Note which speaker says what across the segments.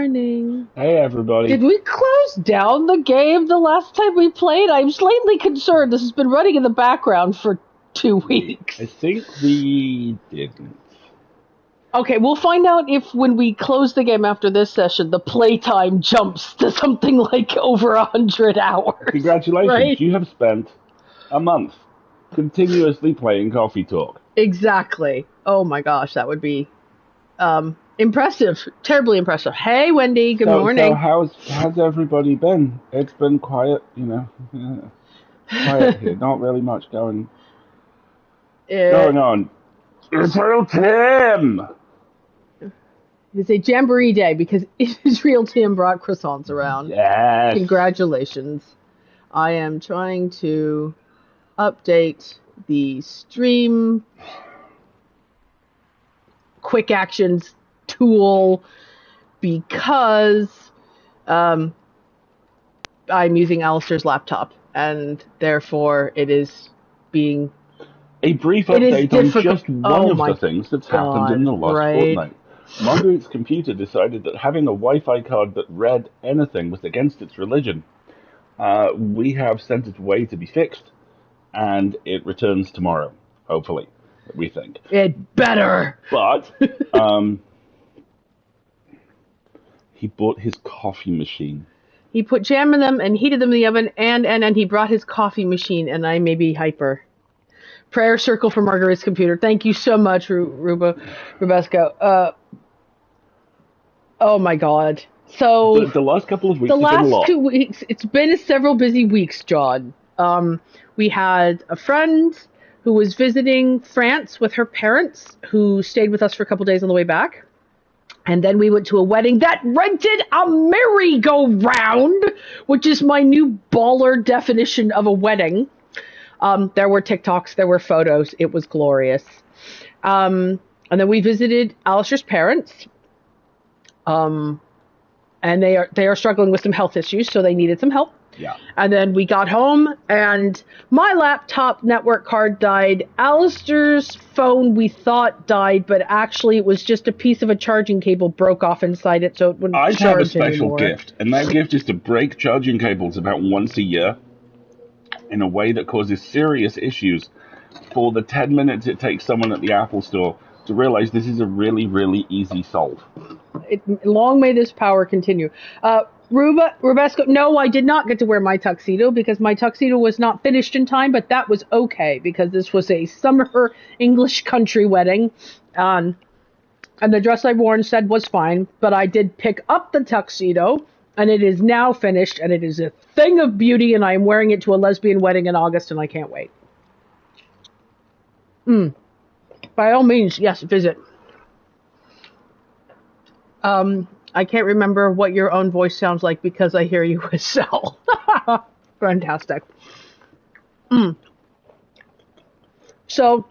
Speaker 1: morning.
Speaker 2: Hey, everybody.
Speaker 1: Did we close down the game the last time we played? I'm slightly concerned. This has been running in the background for 2 weeks.
Speaker 2: I think we didn't.
Speaker 1: Okay, we'll find out if when we close the game after this session, the playtime jumps to something like over 100 hours.
Speaker 2: Congratulations,
Speaker 1: right?
Speaker 2: You have spent a month continuously playing Coffee Talk.
Speaker 1: Exactly. Oh my gosh, that would be impressive. Terribly impressive. Hey, Wendy, good morning.
Speaker 2: So how's everybody been? It's been quiet, quiet here. Not really much going on. Israel Tim!
Speaker 1: It's a jamboree day because Israel Tim brought croissants around.
Speaker 2: Yes.
Speaker 1: Congratulations. I am trying to update the stream quick actions tool because I'm using Alistair's laptop and therefore it is being
Speaker 2: a brief update on just one of the things that's happened in the last fortnight. Margaret's computer decided that having a Wi-Fi card that read anything was against its religion. We have sent it away to be fixed, and it returns tomorrow, hopefully, we think.
Speaker 1: It better!
Speaker 2: But, he bought his coffee machine.
Speaker 1: He put jam in them and heated them in the oven, and he brought his coffee machine, and I may be hyper. Prayer circle for Margaret's computer. Thank you so much, Rubesco. Oh my God. So
Speaker 2: the last couple of weeks.
Speaker 1: The last 2 weeks, it's been several busy weeks, John. We had a friend who was visiting France with her parents, who stayed with us for a couple days on the way back. And then we went to a wedding that rented a merry-go-round, which is my new baller definition of a wedding. There were TikToks, there were photos. It was glorious. And then we visited Alistair's parents. And they are struggling with some health issues, so they needed some help.
Speaker 2: Yeah.
Speaker 1: And then we got home, and my laptop network card died. Alistair's phone we thought died, but actually it was just a piece of a charging cable broke off inside it, so it wouldn't charge
Speaker 2: anymore. I have a special
Speaker 1: anymore.
Speaker 2: gift, and that gift is to break charging cables about once a year in a way that causes serious issues for the 10 minutes it takes someone at the Apple store to realize this is a really, really easy solve.
Speaker 1: Long may this power continue. Rubesco, no, I did not get to wear my tuxedo because my tuxedo was not finished in time, but that was okay because this was a summer English country wedding. And the dress I wore instead was fine, but I did pick up the tuxedo, and it is now finished, and it is a thing of beauty, and I am wearing it to a lesbian wedding in August, and I can't wait. By all means, yes, visit. I can't remember what your own voice sounds like because I hear you with Sel. Fantastic. So,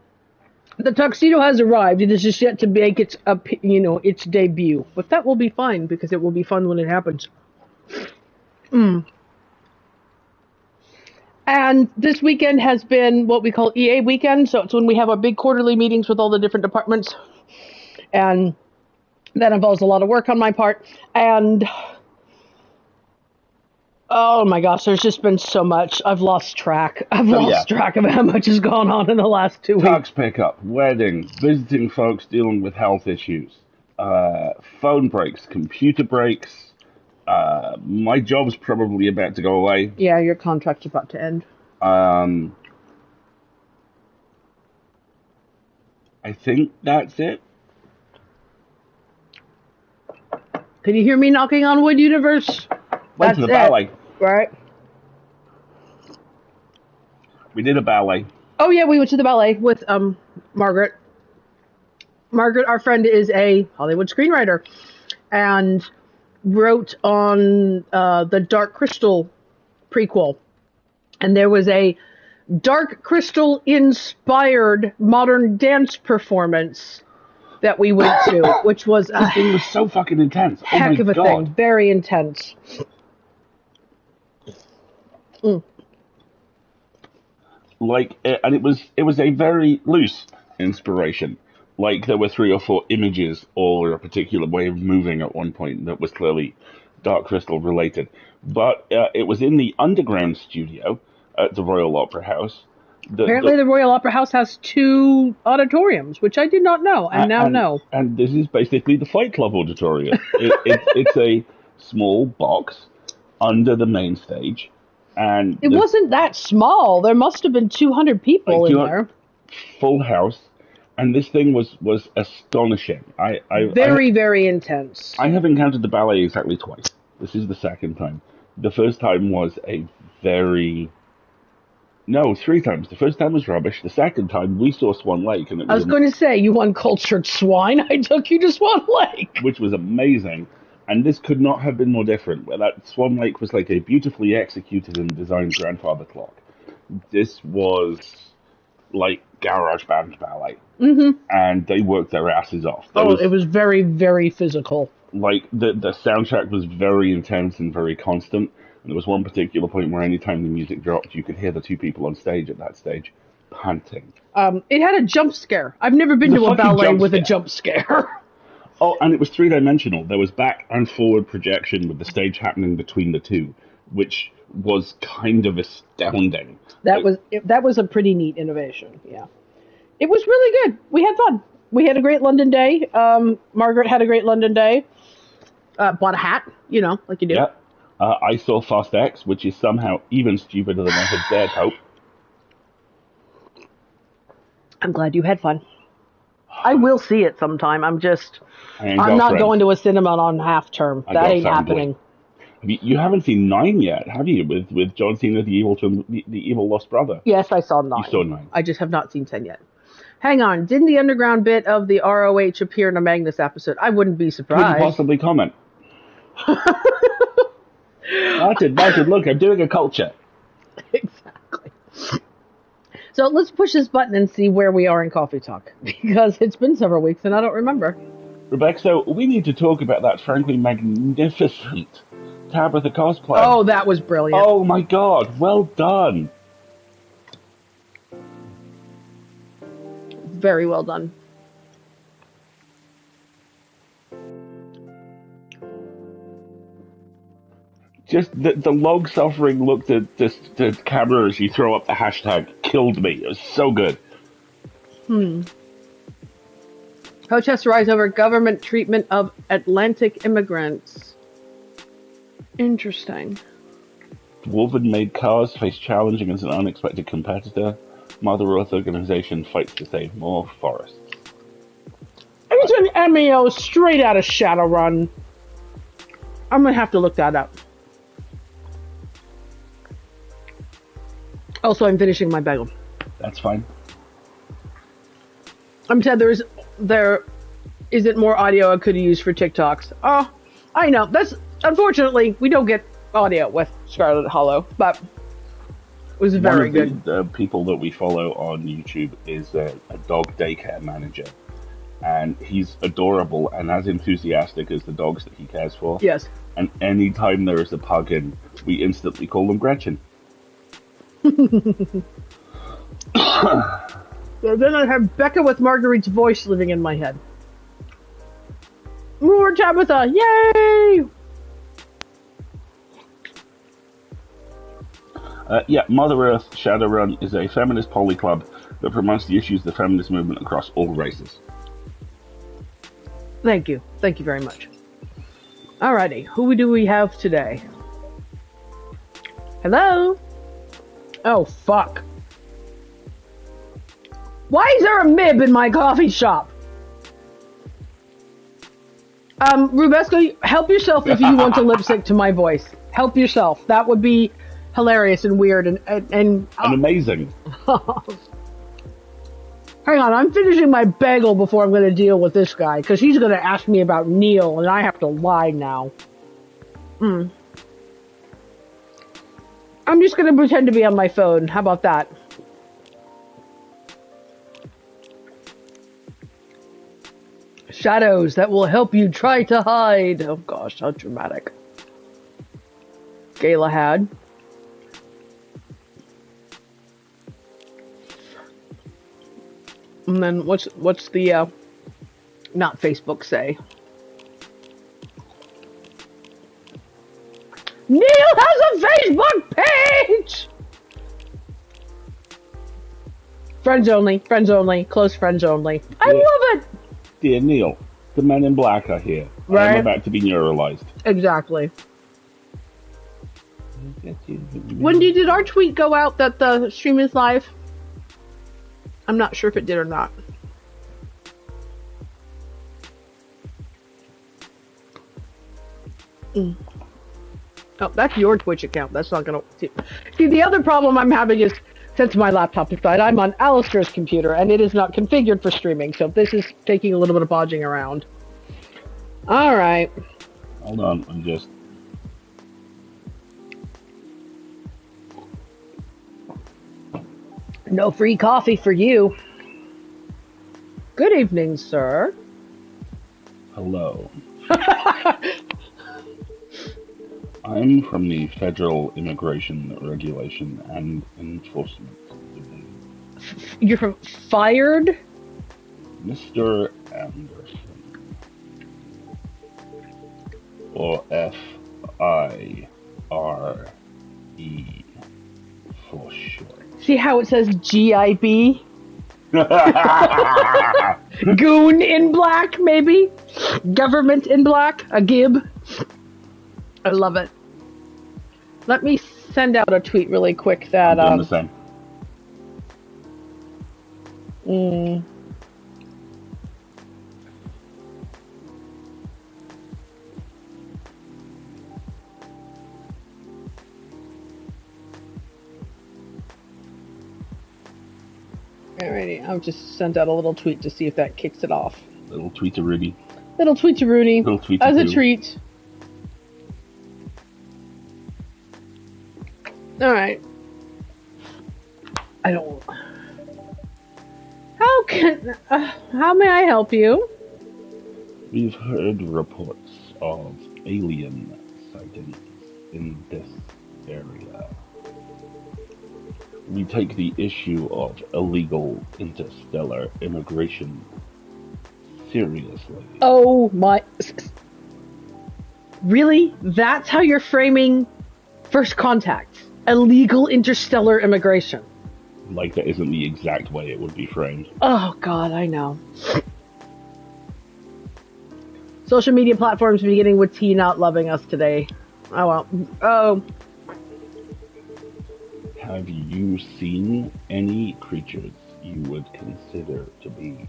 Speaker 1: the tuxedo has arrived. It is just yet to make its debut. But that will be fine because it will be fun when it happens. And this weekend has been what we call EA weekend. So it's when we have our big quarterly meetings with all the different departments. And that involves a lot of work on my part. And oh my gosh, there's just been so much. I've lost track. I've lost track of how much has gone on in the last 2 weeks.
Speaker 2: Tax pickup, wedding, visiting folks dealing with health issues, phone breaks, computer breaks. My job's probably about to go away.
Speaker 1: Yeah, your contract's about to end.
Speaker 2: I think that's it.
Speaker 1: Can you hear me knocking on wood, universe?
Speaker 2: Went to the ballet.
Speaker 1: Right.
Speaker 2: We did a ballet.
Speaker 1: Oh yeah, we went to the ballet with Margaret. Margaret, our friend, is a Hollywood screenwriter and wrote on the Dark Crystal prequel. And there was a Dark Crystal inspired modern dance performance that we went to, which was
Speaker 2: this thing was so fucking intense.
Speaker 1: Heck of a thing. Very intense.
Speaker 2: Like, and it was a very loose inspiration. Like there were 3 or 4 images all in a particular way of moving at one point that was clearly Dark Crystal related. But it was in the underground studio at the Royal Opera House.
Speaker 1: Apparently the Royal Opera House has 2 auditoriums, which I did not know, and now know.
Speaker 2: And this is basically the Fight Club auditorium. It's a small box under the main stage. And
Speaker 1: it wasn't that small. There must have been 200 people in there.
Speaker 2: Full house. And this thing was astonishing.
Speaker 1: Very intense.
Speaker 2: I have encountered the ballet exactly twice. This is the second time. The first time was 3 times. The first time was rubbish. The second time, we saw Swan Lake. And
Speaker 1: I was going to say, you uncultured swine. I took you to Swan Lake.
Speaker 2: Which was amazing. And this could not have been more different. Where that Swan Lake was like a beautifully executed and designed grandfather clock. This was like garage band ballet.
Speaker 1: Mm-hmm.
Speaker 2: And they worked their asses off.
Speaker 1: It was very, very physical.
Speaker 2: Like, the soundtrack was very intense and very constant. And there was one particular point where anytime the music dropped, you could hear the 2 people on stage at that stage panting.
Speaker 1: It had a jump scare. I've never been to a ballet with a jump scare.
Speaker 2: Oh, and it was 3-dimensional. There was back and forward projection with the stage happening between the 2, which was kind of astounding.
Speaker 1: That was a pretty neat innovation, yeah. It was really good. We had fun. We had a great London day. Margaret had a great London day. Bought a hat, like you do.
Speaker 2: Yeah. I saw Fast X, which is somehow even stupider than I had dared hope.
Speaker 1: I'm glad you had fun. I will see it sometime. I'm not going to a cinema on half term. That ain't happening.
Speaker 2: You haven't seen 9 yet, have you? With John Cena, the evil lost brother.
Speaker 1: Yes, I saw 9.
Speaker 2: You saw 9.
Speaker 1: I just have not seen 10 yet. Hang on, didn't the underground bit of the ROH appear in a Magnus episode? I wouldn't be surprised.
Speaker 2: Couldn't possibly comment. Martin, look, I'm doing a culture.
Speaker 1: Exactly. So let's push this button and see where we are in Coffee Talk, because it's been several weeks and I don't remember.
Speaker 2: Rebecca, so we need to talk about that frankly magnificent Tabitha cosplay.
Speaker 1: Oh, that was brilliant.
Speaker 2: Oh my god, well done.
Speaker 1: Very well done.
Speaker 2: Just the long-suffering look at the camera as you throw up the hashtag killed me. It was so good.
Speaker 1: Protests rise over government treatment of Atlantic immigrants. Interesting.
Speaker 2: Dwarven-made cars face challenge against an unexpected competitor. Mother Earth organization fights to save more forests.
Speaker 1: It's an MEO straight out of Shadowrun. I'm going to have to look that up. Also, I'm finishing my bagel.
Speaker 2: That's fine.
Speaker 1: I'm sad there isn't more audio I could have used for TikToks. Oh, I know. Unfortunately, we don't get audio with Scarlet Hollow, but it was very good.
Speaker 2: The people that we follow on YouTube is a dog daycare manager, and he's adorable and as enthusiastic as the dogs that he cares for.
Speaker 1: Yes.
Speaker 2: And anytime there is a pug in, we instantly call them Gretchen.
Speaker 1: So then I have Becca with Marguerite's voice living in my head. More Tabitha! Yay!
Speaker 2: Mother Earth Shadowrun is a feminist poly club that promotes the issues of the feminist movement across all races.
Speaker 1: Thank you. Thank you very much. Alrighty, who do we have today? Hello? Oh, fuck. Why is there a Mib in my coffee shop? Rubesco, help yourself if you want to lip sync to my voice. Help yourself. That would be hilarious and weird and
Speaker 2: amazing.
Speaker 1: Hang on, I'm finishing my bagel before I'm going to deal with this guy, because he's going to ask me about Neil, and I have to lie now. I'm just going to pretend to be on my phone. How about that? Shadows that will help you try to hide. Oh gosh, how dramatic. Galahad. And then what's the not Facebook say. Neil has a Facebook page! Friends only, close friends only. I love it!
Speaker 2: Dear Neil, the men in black are here.
Speaker 1: Right?
Speaker 2: I'm about to be neuralized.
Speaker 1: Exactly. Wendy, did our tweet go out that the stream is live? I'm not sure if it did or not. Oh, that's your Twitch account. That's not gonna... See, the other problem I'm having is, since my laptop is died, I'm on Alistair's computer, and it is not configured for streaming, so this is taking a little bit of bodging around. Alright.
Speaker 2: Hold on, I'm just...
Speaker 1: No free coffee for you. Good evening, sir.
Speaker 2: Hello. I'm from the Federal Immigration Regulation and Enforcement Division.
Speaker 1: You're from fired?
Speaker 2: Mr. Anderson. Or F-I-R-E for short.
Speaker 1: See how it says G-I-B? Goon in black, maybe? Government in black? A gib? I love it. Let me send out a tweet really quick that...
Speaker 2: I'm doing the same.
Speaker 1: Alrighty, I've just sent out a little tweet to see if that kicks it off.
Speaker 2: Little tweet-a-rooney.
Speaker 1: Little tweet-a-rooney.
Speaker 2: Little tweet
Speaker 1: as a treat. Alright. I don't... How may I help you?
Speaker 2: We've heard reports of alien sightings in this area. We take the issue of illegal interstellar immigration seriously.
Speaker 1: Oh my... Really? That's how you're framing First Contact? Illegal interstellar immigration?
Speaker 2: Like that isn't the exact way it would be framed.
Speaker 1: Oh god, I know. Social media platforms beginning with T not loving us today. Oh well. Oh.
Speaker 2: Have you seen any creatures you would consider to be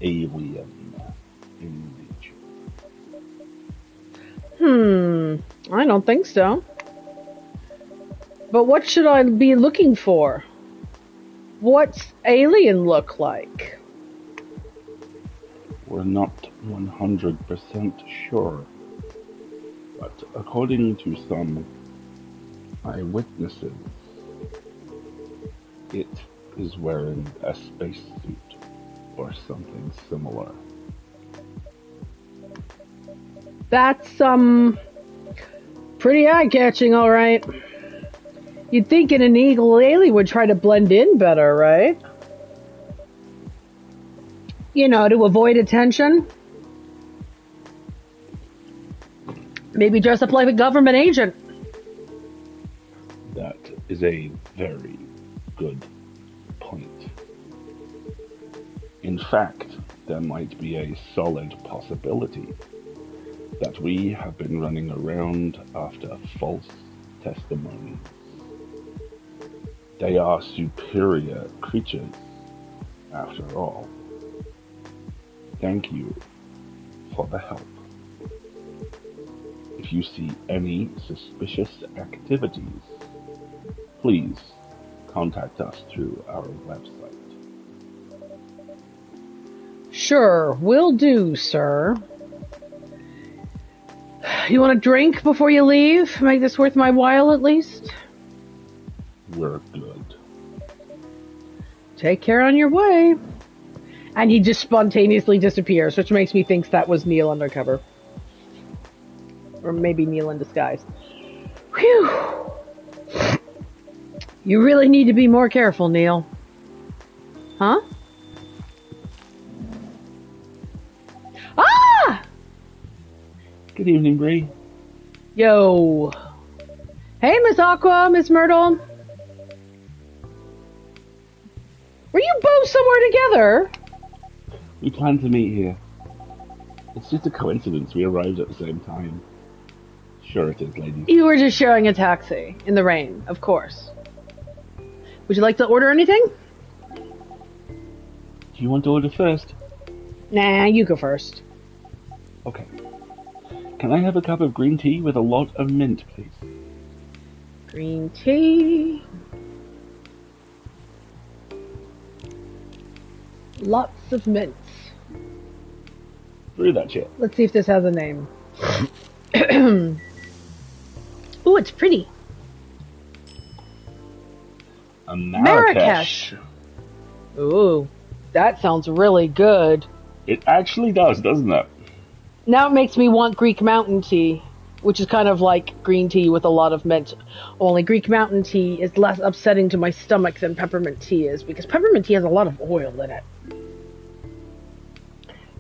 Speaker 2: alien in nature?
Speaker 1: I don't think so. But what should I be looking for? What's alien look like?
Speaker 2: We're not 100% sure, but according to some eyewitnesses, it is wearing a spacesuit or something similar.
Speaker 1: That's, pretty eye-catching, alright. You'd think an illegal alien would try to blend in better, right? You know, to avoid attention. Maybe dress up like a government agent.
Speaker 2: That is a very good point. In fact, there might be a solid possibility that we have been running around after false testimonies. They are superior creatures, after all. Thank you for the help. If you see any suspicious activities, please contact us through our website.
Speaker 1: Sure, will do, sir. You want a drink before you leave? Make this worth my while, at least?
Speaker 2: We're good.
Speaker 1: Take care on your way. And he just spontaneously disappears, which makes me think that was Neil undercover. Or maybe Neil in disguise. Whew. You really need to be more careful, Neil. Huh?
Speaker 2: Good evening, Bree.
Speaker 1: Yo. Hey, Miss Aqua, Miss Myrtle. Were you both somewhere together?
Speaker 2: We planned to meet here. It's just a coincidence we arrived at the same time. Sure it is, ladies.
Speaker 1: You were just sharing a taxi in the rain, of course. Would you like to order anything?
Speaker 2: Do you want to order first?
Speaker 1: Nah, you go first.
Speaker 2: Okay. Can I have a cup of green tea with a lot of mint, please?
Speaker 1: Green tea. Lots of mint.
Speaker 2: Brew that shit.
Speaker 1: Let's see if this has a name. Ooh, it's pretty.
Speaker 2: A Marrakesh.
Speaker 1: Ooh, that sounds really good.
Speaker 2: It actually does, doesn't it?
Speaker 1: Now it makes me want Greek mountain tea, which is kind of like green tea with a lot of mint. Only Greek mountain tea is less upsetting to my stomach than peppermint tea is, because peppermint tea has a lot of oil in it.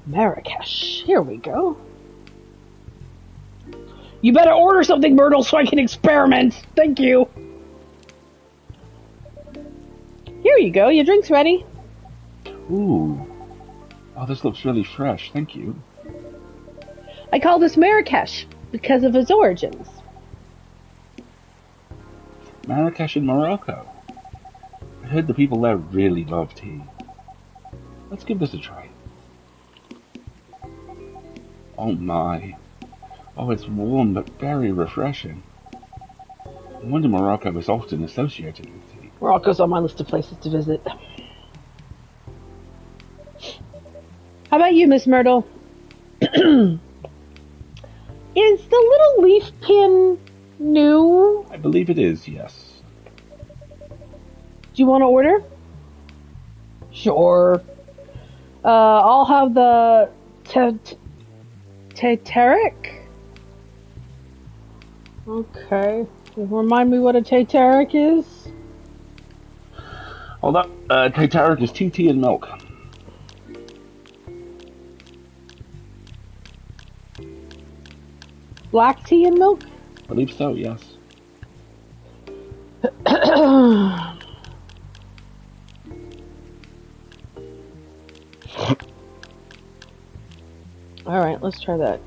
Speaker 1: Marrakesh. Here we go. You better order something, Myrtle, so I can experiment. Thank you. Here you go. Your drink's ready.
Speaker 2: Ooh. Oh, this looks really fresh. Thank you.
Speaker 1: I call this Marrakesh because of its origins.
Speaker 2: Marrakesh in Morocco. I heard the people there really love tea. Let's give this a try. Oh my. Oh, it's warm but very refreshing. I wonder Morocco is often associated with tea.
Speaker 1: Morocco's on my list of places to visit. How about you, Miss Myrtle? Is the little leaf pin new?
Speaker 2: I believe it is, yes.
Speaker 1: Do you want to order? Sure. I'll have the Taitaric. Okay. Remind me what a Taitaric is?
Speaker 2: Hold up. Taitaric is tea and milk.
Speaker 1: Black tea and milk?
Speaker 2: I believe so, yes.
Speaker 1: Alright, let's try that.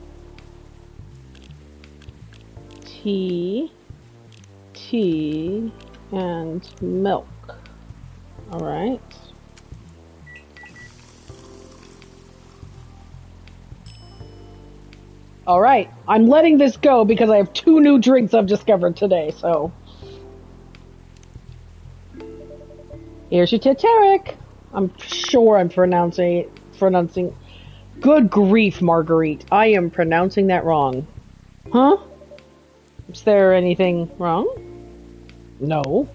Speaker 1: Tea, and milk. Alright. Alright, I'm letting this go because I have 2 new drinks I've discovered today, so. Here's your Taitaric. I'm sure I'm pronouncing. Good grief, Marguerite. I am pronouncing that wrong. Huh? Is there anything wrong? No.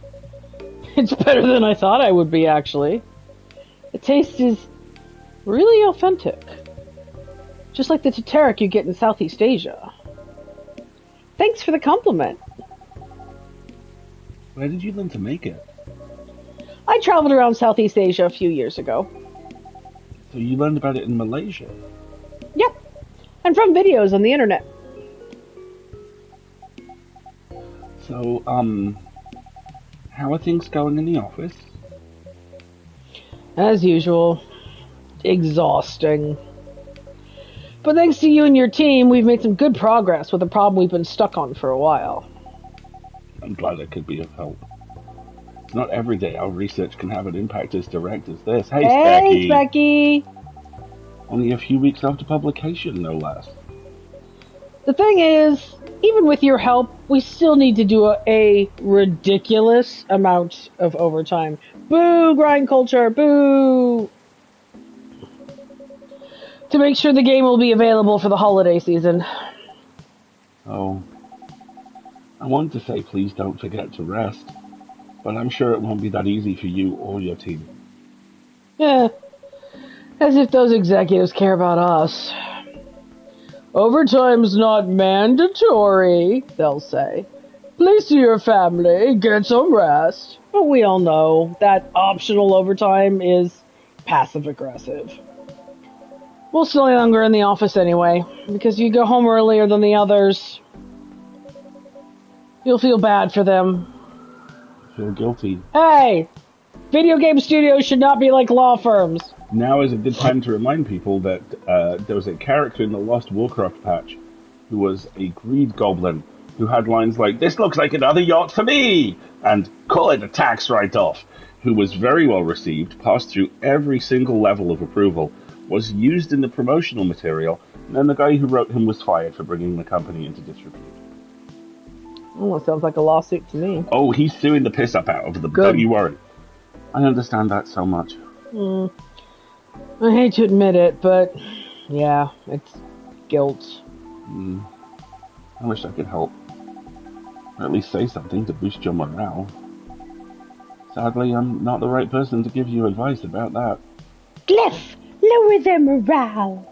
Speaker 1: It's better than I thought I would be, actually. The taste is really authentic. Just like the Taitaric you get in Southeast Asia. Thanks for the compliment.
Speaker 2: Where did you learn to make it?
Speaker 1: I traveled around Southeast Asia a few years ago.
Speaker 2: So you learned about it in Malaysia?
Speaker 1: Yep. And from videos on the internet.
Speaker 2: So, how are things going in the office?
Speaker 1: As usual. Exhausting. But thanks to you and your team, we've made some good progress with a problem we've been stuck on for a while.
Speaker 2: I'm glad I could be of help. It's not every day our research can have an impact as direct as this. Hey,
Speaker 1: Specky!
Speaker 2: Only a few weeks after publication, no less.
Speaker 1: The thing is, even with your help, we still need to do a ridiculous amount of overtime. Boo, grind culture, boo! To make sure the game will be available for the holiday season.
Speaker 2: Oh. I wanted to say please don't forget to rest, but I'm sure it won't be that easy for you or your team.
Speaker 1: Yeah. As if those executives care about us. Overtime's not mandatory, they'll say. Please see your family, get some rest. But we all know that optional overtime is passive-aggressive. Most no longer in the office anyway, because you go home earlier than the others. You'll feel bad for them.
Speaker 2: I feel guilty.
Speaker 1: Hey! Video game studios should not be like law firms.
Speaker 2: Now is a good time to remind people that there was a character in the Lost Warcraft patch who was a greed goblin who had lines like, "This looks like another yacht for me!" and "Call it a tax write-off," who was very well received, passed through every single level of approval, was used in the promotional material, and then the guy who wrote him was fired for bringing the company into disrepute.
Speaker 1: Oh, it sounds like a lawsuit to me.
Speaker 2: Oh, he's suing the piss up out of them. Good. Don't you worry. I understand that so much.
Speaker 1: I hate to admit it, but yeah, it's guilt.
Speaker 2: I wish I could help. Or at least say something to boost your morale. Sadly, I'm not the right person to give you advice about that.
Speaker 1: Glyph, lower their morale.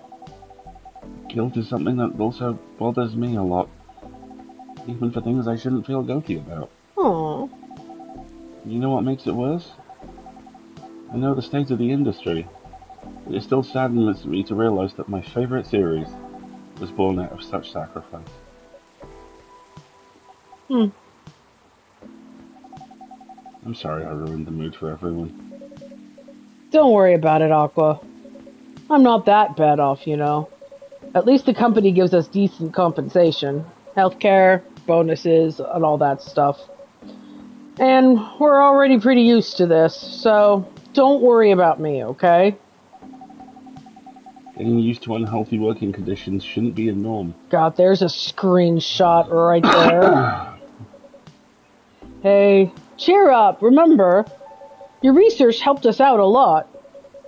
Speaker 2: Guilt is something that also bothers me a lot. Even for things I shouldn't feel guilty about.
Speaker 1: Aww.
Speaker 2: You know what makes it worse? I know the state of the industry. It still saddens me to realize that my favorite series was born out of such sacrifice. I'm sorry I ruined the mood for everyone.
Speaker 1: Don't worry about it, Aqua. I'm not that bad off, you know. At least the company gives us decent compensation. Healthcare, bonuses, and all that stuff. And we're already pretty used to this, so don't worry about me, okay?
Speaker 2: Getting used to unhealthy working conditions shouldn't be a norm.
Speaker 1: God, there's a screenshot right there. Hey, cheer up. Remember, your research helped us out a lot.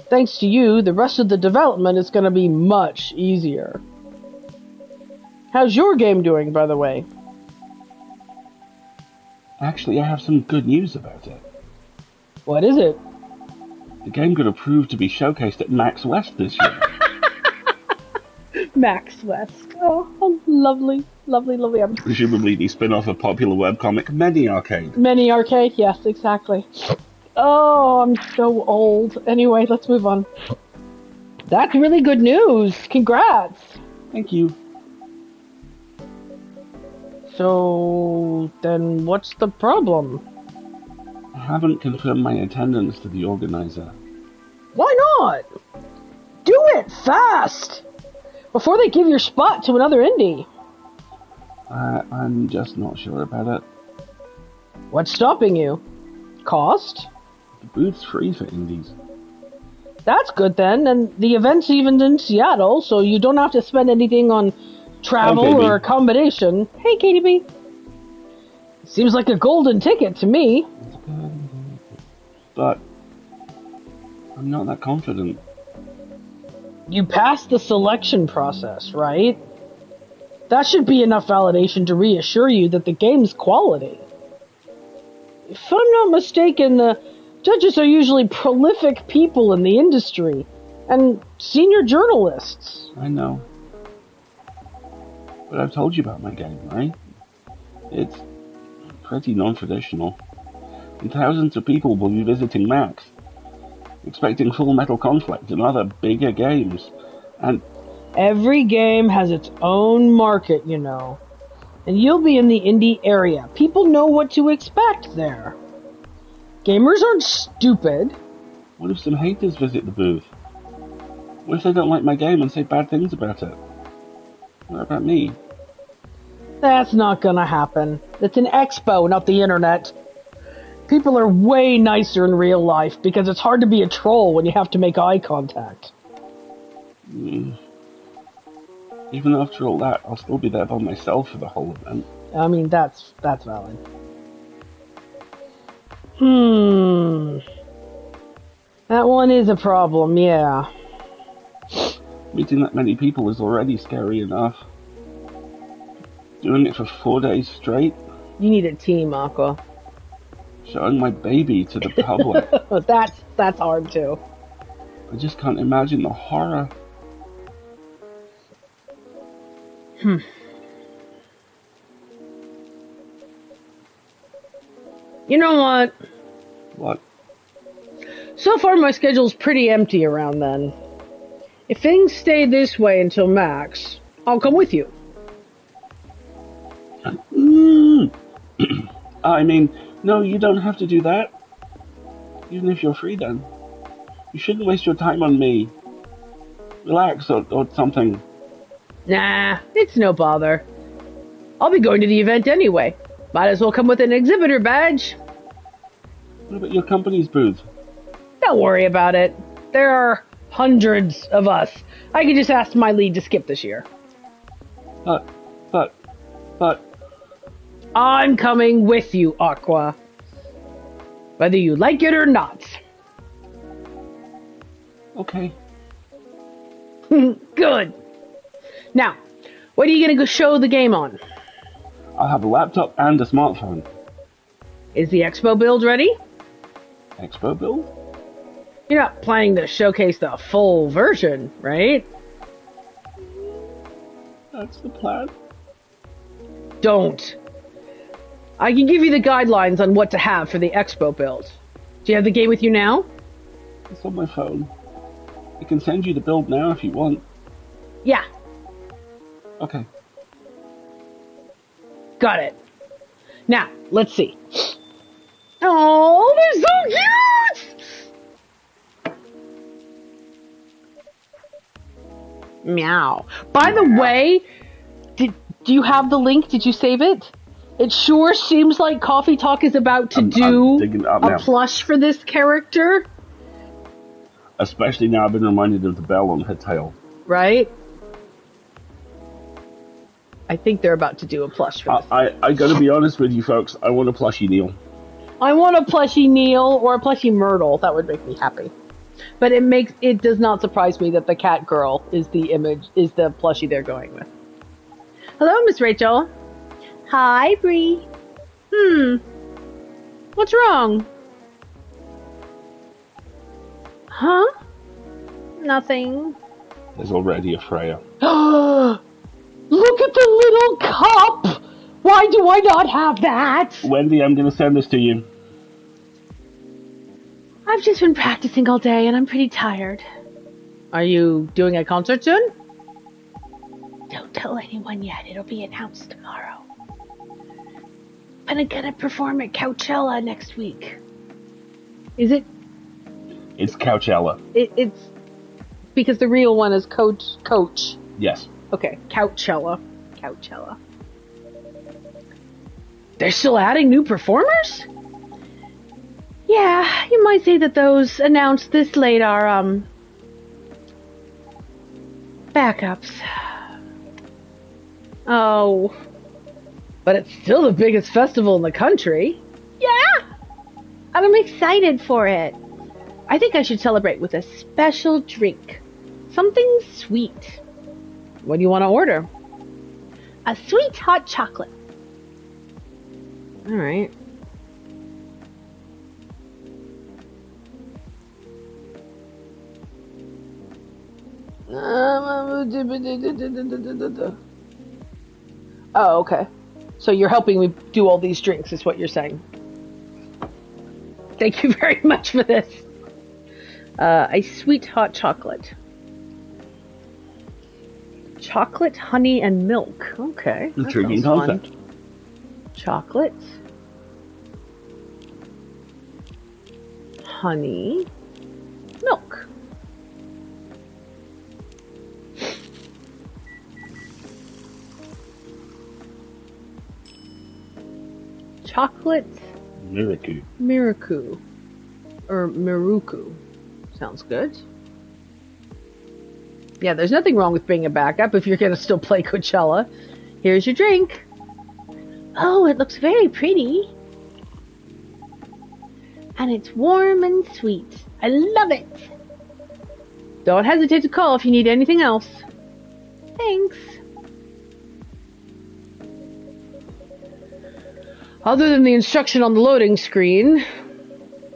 Speaker 1: Thanks to you, the rest of the development is going to be much easier. How's your game doing, by the way?
Speaker 2: Actually, I have some good news about it.
Speaker 1: What is it?
Speaker 2: The game got approved to be showcased at Max West this year.
Speaker 1: Max West. Oh, lovely, lovely, lovely.
Speaker 2: Presumably the spin-off of popular webcomic Many Arcade.
Speaker 1: Many Arcade, yes, exactly. Oh, I'm so old. Anyway, let's move on. That's really good news. Congrats.
Speaker 2: Thank you.
Speaker 1: So, then what's the problem?
Speaker 2: I haven't confirmed my attendance to the organizer.
Speaker 1: Why not? Do it fast! Before they give your spot to another indie.
Speaker 2: I'm just not sure about it.
Speaker 1: What's stopping you? Cost?
Speaker 2: The booth's free for indies.
Speaker 1: That's good then, and the event's even in Seattle, so you don't have to spend anything on travel or accommodation. Hey, KDB. Seems like a golden ticket to me.
Speaker 2: But I'm not that confident.
Speaker 1: You passed the selection process, right? That should be enough validation to reassure you that the game's quality. If I'm not mistaken, the judges are usually prolific people in the industry, and senior journalists.
Speaker 2: I know. But I've told you about my game, right? It's pretty non-traditional. And thousands of people will be visiting Max, expecting Full Metal Conflict and other bigger games. And
Speaker 1: every game has its own market, you know. And you'll be in the indie area. People know what to expect there. Gamers aren't stupid.
Speaker 2: What if some haters visit the booth? What if they don't like my game and say bad things about it? What about me?
Speaker 1: That's not gonna happen. It's an expo, not the internet. People are way nicer in real life because it's hard to be a troll when you have to make eye contact.
Speaker 2: Even after all that, I'll still be there by myself for the whole event.
Speaker 1: I mean, that's valid. That one is a problem, yeah.
Speaker 2: Meeting that many people is already scary enough. Doing it for 4 days straight?
Speaker 1: You need a team, Aqua.
Speaker 2: Showing my baby to the public.
Speaker 1: That's hard too.
Speaker 2: I just can't imagine the horror.
Speaker 1: You know what?
Speaker 2: What?
Speaker 1: So far my schedule's pretty empty around then. If things stay this way until Max, I'll come with you.
Speaker 2: I mean, no, you don't have to do that. Even if you're free then. You shouldn't waste your time on me. Relax or something.
Speaker 1: Nah, it's no bother. I'll be going to the event anyway. Might as well come with an exhibitor badge.
Speaker 2: What about your company's booth?
Speaker 1: Don't worry about it. There are hundreds of us. I can just ask my lead to skip this year.
Speaker 2: But...
Speaker 1: I'm coming with you, Aqua. Whether you like it or not.
Speaker 2: Okay.
Speaker 1: Good. Now, what are you going to go show the game on?
Speaker 2: I'll have a laptop and a smartphone.
Speaker 1: Is the Expo build ready?
Speaker 2: Expo build?
Speaker 1: You're not planning to showcase the full version, right?
Speaker 2: That's the plan.
Speaker 1: Don't. I can give you the guidelines on what to have for the Expo build. Do you have the game with you now?
Speaker 2: It's on my phone. I can send you the build now if you want.
Speaker 1: Yeah.
Speaker 2: Okay.
Speaker 1: Got it. Now, let's see. Oh, they're so cute! Meow. By the way, do you have the link? Did you save it? It sure seems like Coffee Talk is about to do a plush for this character.
Speaker 2: Especially now I've been reminded of the bell on her tail.
Speaker 1: Right? I think they're about to do a plush for this.
Speaker 2: I gotta be honest with you folks, I want a plushie Neil.
Speaker 1: I want a plushie Neil or a plushie Myrtle. That would make me happy. But it does not surprise me that the cat girl is the plushie they're going with. Hello, Miss Rachel. Hi, Bree. What's wrong? Huh? Nothing.
Speaker 2: There's already a Freya.
Speaker 1: Look at the little cup! Why do I not have that?
Speaker 2: Wendy, I'm gonna send this to you.
Speaker 1: I've just been practicing all day and I'm pretty tired. Are you doing a concert soon? Don't tell anyone yet. It'll be announced tomorrow. I'm gonna perform at Coachella next week. Is it?
Speaker 2: It's Coachella.
Speaker 1: It's because the real one is Coach.
Speaker 2: Yes.
Speaker 1: Okay, Coachella. They're still adding new performers? Yeah, you might say that those announced this late are, backups. Oh. But it's still the biggest festival in the country. Yeah! And I'm excited for it. I think I should celebrate with a special drink. Something sweet. What do you want to order? A sweet hot chocolate. Alright. Oh, okay. So you're helping me do all these drinks, is what you're saying. Thank you very much for this. A sweet hot chocolate. Chocolate, honey, and milk. Okay.
Speaker 2: Intriguing concept.
Speaker 1: Chocolate. Honey. Milk. Chocolate. Miraku. Or Miruku. Sounds good. Yeah, there's nothing wrong with being a backup if you're going to still play Coachella. Here's your drink. Oh, it looks very pretty. And it's warm and sweet. I love it. Don't hesitate to call if you need anything else. Thanks. Other than the instruction on the loading screen,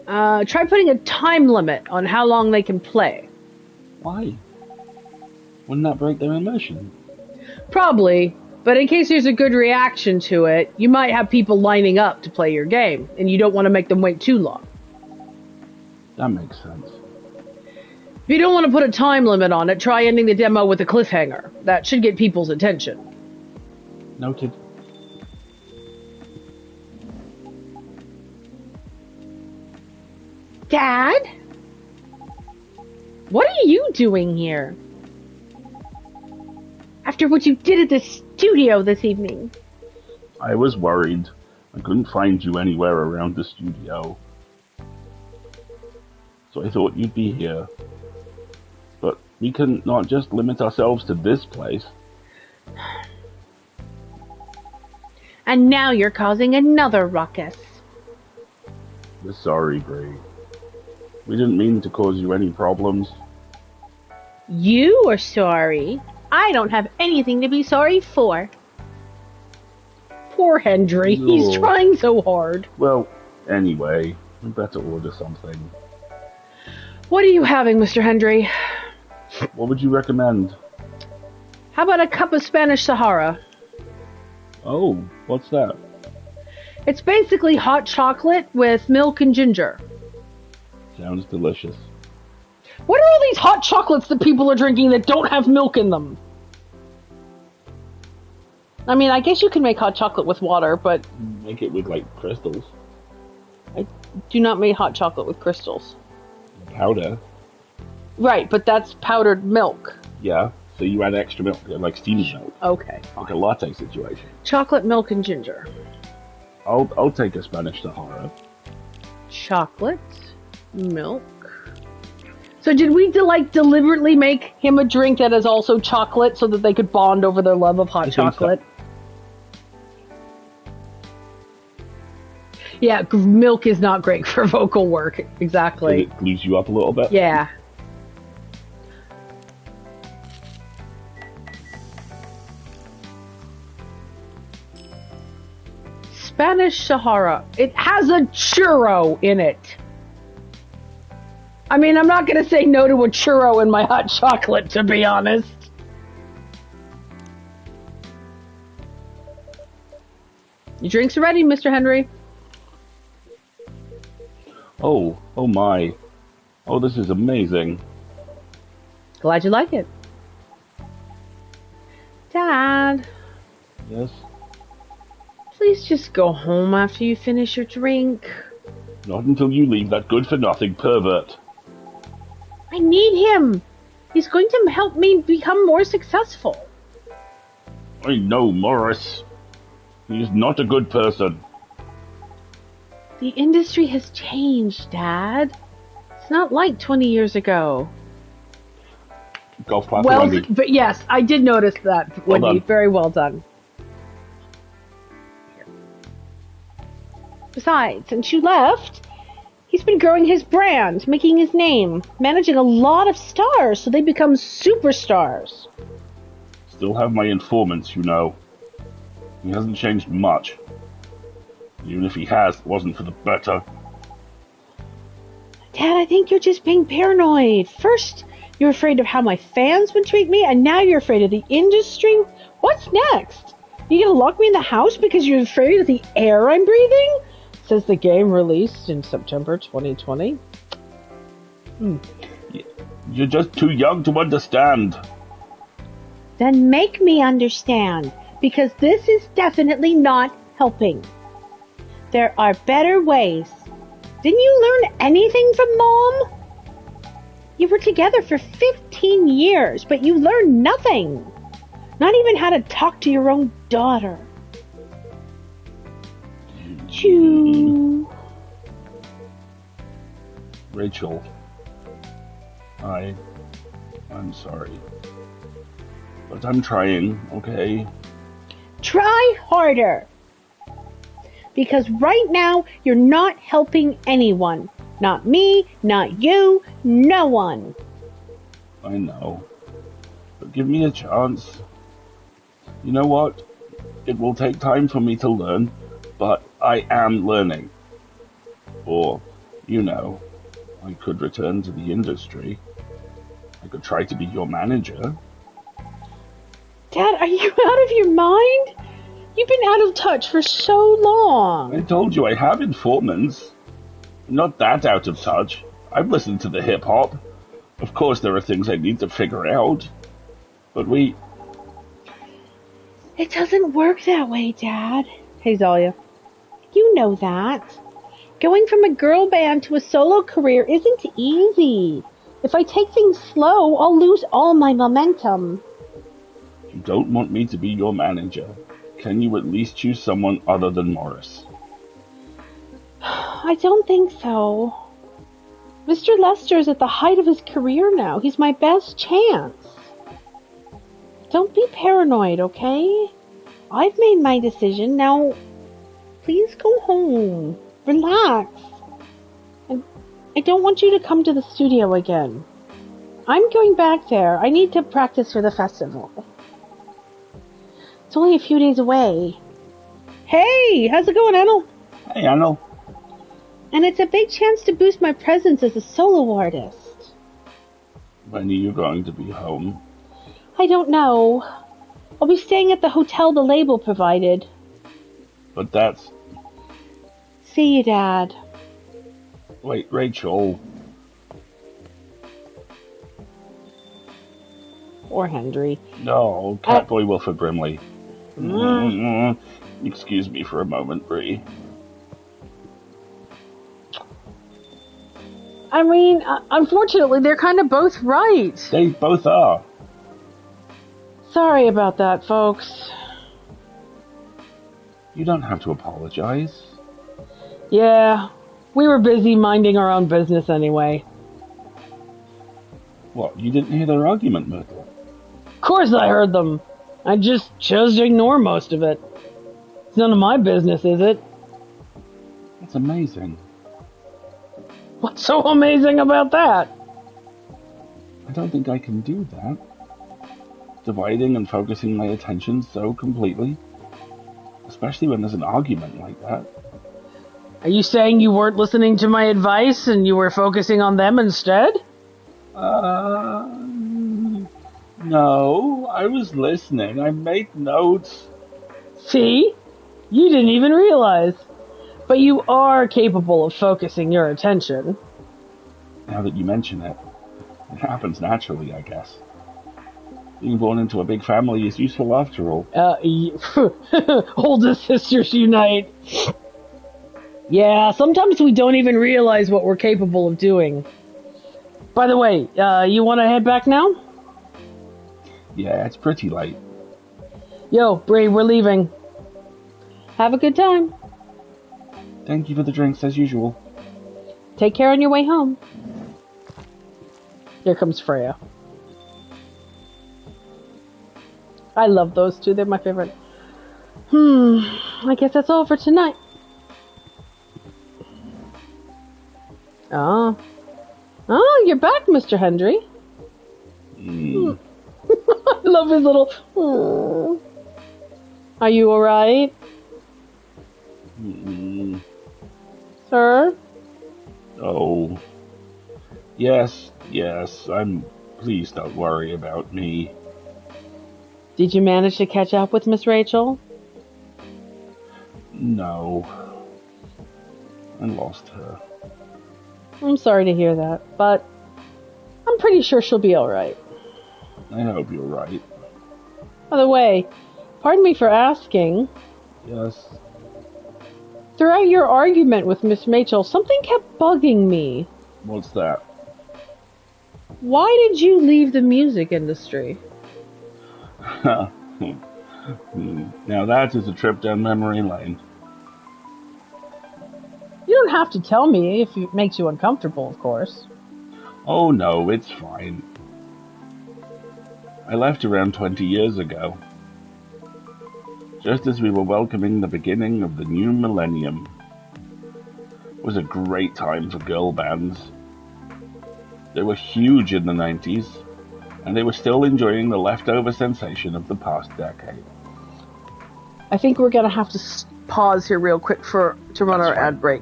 Speaker 1: try putting a time limit on how long they can play.
Speaker 2: Why? Wouldn't that break their immersion?
Speaker 1: Probably, but in case there's a good reaction to it, you might have people lining up to play your game, and you don't want to make them wait too long.
Speaker 2: That makes sense.
Speaker 1: If you don't want to put a time limit on it, try ending the demo with a cliffhanger. That should get people's attention.
Speaker 2: Noted.
Speaker 1: Dad? What are you doing here? After what you did at the studio this evening.
Speaker 2: I was worried. I couldn't find you anywhere around the studio. So I thought you'd be here. But we can not just limit ourselves to this place.
Speaker 1: And now you're causing another ruckus.
Speaker 2: We're sorry, Bree. We didn't mean to cause you any problems.
Speaker 1: You are sorry. I don't have anything to be sorry for. Poor Hendry. No. He's trying so hard.
Speaker 2: Well, anyway, we better order something.
Speaker 1: What are you having, Mr. Hendry?
Speaker 2: What would you recommend?
Speaker 1: How about a cup of Spanish Sahara?
Speaker 2: Oh, what's that?
Speaker 1: It's basically hot chocolate with milk and ginger.
Speaker 2: Sounds delicious.
Speaker 1: What are all these hot chocolates that people are drinking that don't have milk in them? I mean, I guess you can make hot chocolate with water, but...
Speaker 2: Make it with, like, crystals.
Speaker 1: I do not make hot chocolate with crystals.
Speaker 2: Powder.
Speaker 1: Right, but that's powdered milk.
Speaker 2: Yeah, so you add extra milk, like steamed milk.
Speaker 1: Okay.
Speaker 2: Like a latte situation.
Speaker 1: Chocolate, milk, and ginger.
Speaker 2: I'll take a Spanish Sahara.
Speaker 1: Chocolate, milk. So did we deliberately make him a drink that is also chocolate so that they could bond over their love of hot chocolate? So. Yeah, milk is not great for vocal work. Exactly.
Speaker 2: It leaves you up a little bit?
Speaker 1: Yeah. Spanish Sahara. It has a churro in it. I mean, I'm not going to say no to a churro in my hot chocolate, to be honest. Your drinks are ready, Mr. Henry.
Speaker 2: Oh my. Oh, this is amazing.
Speaker 1: Glad you like it. Dad.
Speaker 2: Yes?
Speaker 1: Please just go home after you finish your drink.
Speaker 2: Not until you leave that good-for-nothing pervert.
Speaker 1: I need him. He's going to help me become more successful.
Speaker 2: I know, Morris. He is not a good person.
Speaker 1: The industry has changed, Dad. It's not like 20 years ago.
Speaker 2: Golf clap,
Speaker 1: well,
Speaker 2: Wendy.
Speaker 1: But yes, I did notice that, Wendy. Well very well done. Besides, since you left, he's been growing his brand, making his name, managing a lot of stars so they become superstars.
Speaker 2: Still have my informants, you know. He hasn't changed much. Even if he has, it wasn't for the better.
Speaker 1: Dad, I think you're just being paranoid. First, you're afraid of how my fans would treat me, and now you're afraid of the industry? What's next? You gonna lock me in the house because you're afraid of the air I'm breathing? Says the game released in September 2020.
Speaker 2: You're just too young to understand.
Speaker 1: Then make me understand, because this is definitely not helping. There are better ways. Didn't you learn anything from Mom? You were together for 15 years, but you learned nothing. Not even how to talk to your own daughter. Choo.
Speaker 2: Rachel, I'm sorry. But I'm trying, okay?
Speaker 1: Try harder. Because right now, you're not helping anyone. Not me, not you, no one.
Speaker 2: I know. But give me a chance. You know what? It will take time for me to learn, but I am learning. Or, you know, I could return to the industry. I could try to be your manager.
Speaker 1: Dad, are you out of your mind? You've been out of touch for so long.
Speaker 2: I told you I have informants. I'm not that out of touch. I've listened to the hip-hop. Of course, there are things I need to figure out, but
Speaker 1: It doesn't work that way, Dad. Hey, Zalia. You know that. Going from a girl band to a solo career isn't easy. If I take things slow, I'll lose all my momentum.
Speaker 2: You don't want me to be your manager. Can you at least choose someone other than Morris?
Speaker 1: I don't think so. Mr. Lester's at the height of his career now. He's my best chance. Don't be paranoid, okay? I've made my decision. Now, please go home. Relax. I don't want you to come to the studio again. I'm going back there. I need to practice for the festival. It's only a few days away. Hey, how's it going, Anil?
Speaker 2: Hey, Anil.
Speaker 1: And it's a big chance to boost my presence as a solo artist.
Speaker 2: When are you going to be home?
Speaker 1: I don't know. I'll be staying at the hotel the label provided.
Speaker 2: But that's...
Speaker 1: See you, Dad.
Speaker 2: Wait, Rachel.
Speaker 1: Or Henry.
Speaker 2: No, Catboy Wilford Brimley. Excuse me for a moment, Bree.
Speaker 1: I mean, unfortunately, they're kind of both right.
Speaker 2: They both are.
Speaker 1: Sorry about that, folks.
Speaker 2: You don't have to apologize.
Speaker 1: Yeah, we were busy minding our own business anyway.
Speaker 2: What, you didn't hear their argument, Myrtle?
Speaker 1: Of course I heard them. I just chose to ignore most of it. It's none of my business, is it?
Speaker 2: That's amazing.
Speaker 1: What's so amazing about that?
Speaker 2: I don't think I can do that. Dividing and focusing my attention so completely. Especially when there's an argument like that.
Speaker 1: Are you saying you weren't listening to my advice and you were focusing on them instead?
Speaker 2: No, I was listening. I made notes.
Speaker 1: See? You didn't even realize. But you are capable of focusing your attention.
Speaker 2: Now that you mention it, it happens naturally, I guess. Being born into a big family is useful after all.
Speaker 1: Oldest sisters unite. Yeah, sometimes we don't even realize what we're capable of doing. By the way, you want to head back now?
Speaker 2: Yeah, it's pretty late.
Speaker 1: Yo, Bree, we're leaving. Have a good time.
Speaker 2: Thank you for the drinks, as usual.
Speaker 1: Take care on your way home. Here comes Freya. I love those two. They're my favorite. I guess that's all for tonight. Oh, you're back, Mr. Hendry. I love his little... Are you alright? Sir?
Speaker 2: Oh. Yes, please don't worry about me.
Speaker 1: Did you manage to catch up with Miss Rachel?
Speaker 2: No. I lost her.
Speaker 1: I'm sorry to hear that, but I'm pretty sure she'll be alright.
Speaker 2: I hope you're right.
Speaker 1: By the way, pardon me for asking.
Speaker 2: Yes?
Speaker 1: Throughout your argument with Miss Rachel, something kept bugging me.
Speaker 2: What's that?
Speaker 1: Why did you leave the music industry?
Speaker 2: Now that is a trip down memory lane.
Speaker 1: You don't have to tell me if it makes you uncomfortable, of course.
Speaker 2: Oh no, it's fine. I left around 20 years ago. Just as we were welcoming the beginning of the new millennium. It was a great time for girl bands. They were huge in the 90s, and they were still enjoying the leftover sensation of the past decade.
Speaker 1: I think we're going to have to pause here real quick to run our ad break.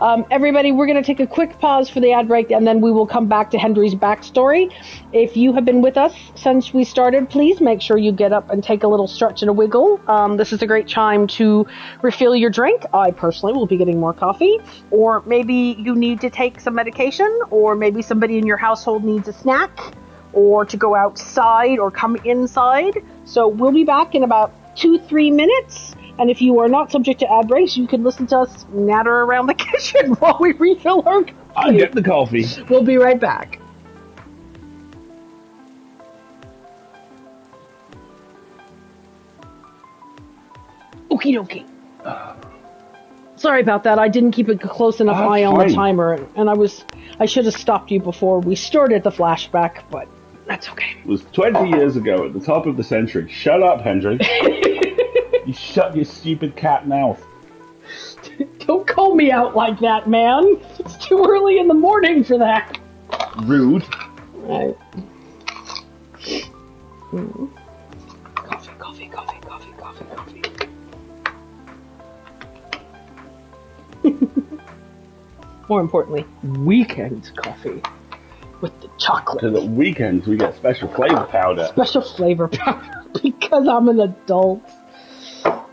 Speaker 1: Everybody, we're going to take a quick pause for the ad break, and then we will come back to Hendry's backstory. If you have been with us since we started, please make sure you get up and take a little stretch and a wiggle. This is a great time to refill your drink. I personally will be getting more coffee, or maybe you need to take some medication, or maybe somebody in your household needs a snack, or to go outside or come inside. So we'll be back in about 2-3 minutes. And if you are not subject to ad breaks, you can listen to us natter around the kitchen while we refill our coffee.
Speaker 2: I'll get the coffee.
Speaker 1: We'll be right back. Okie dokie. Sorry about that. I didn't keep a close enough eye on the timer, and I should have stopped you before we started the flashback, but that's okay.
Speaker 2: It was 20 years ago at the top of the century. Shut up, Hendry. You shut your stupid cat mouth.
Speaker 1: Don't call me out like that, man. It's too early in the morning for that.
Speaker 2: Rude.
Speaker 1: Right. Coffee, coffee, coffee, coffee, coffee, coffee. More importantly, weekend coffee with the chocolate.
Speaker 2: Because at weekends we get special flavor powder.
Speaker 1: Special flavor powder because I'm an adult.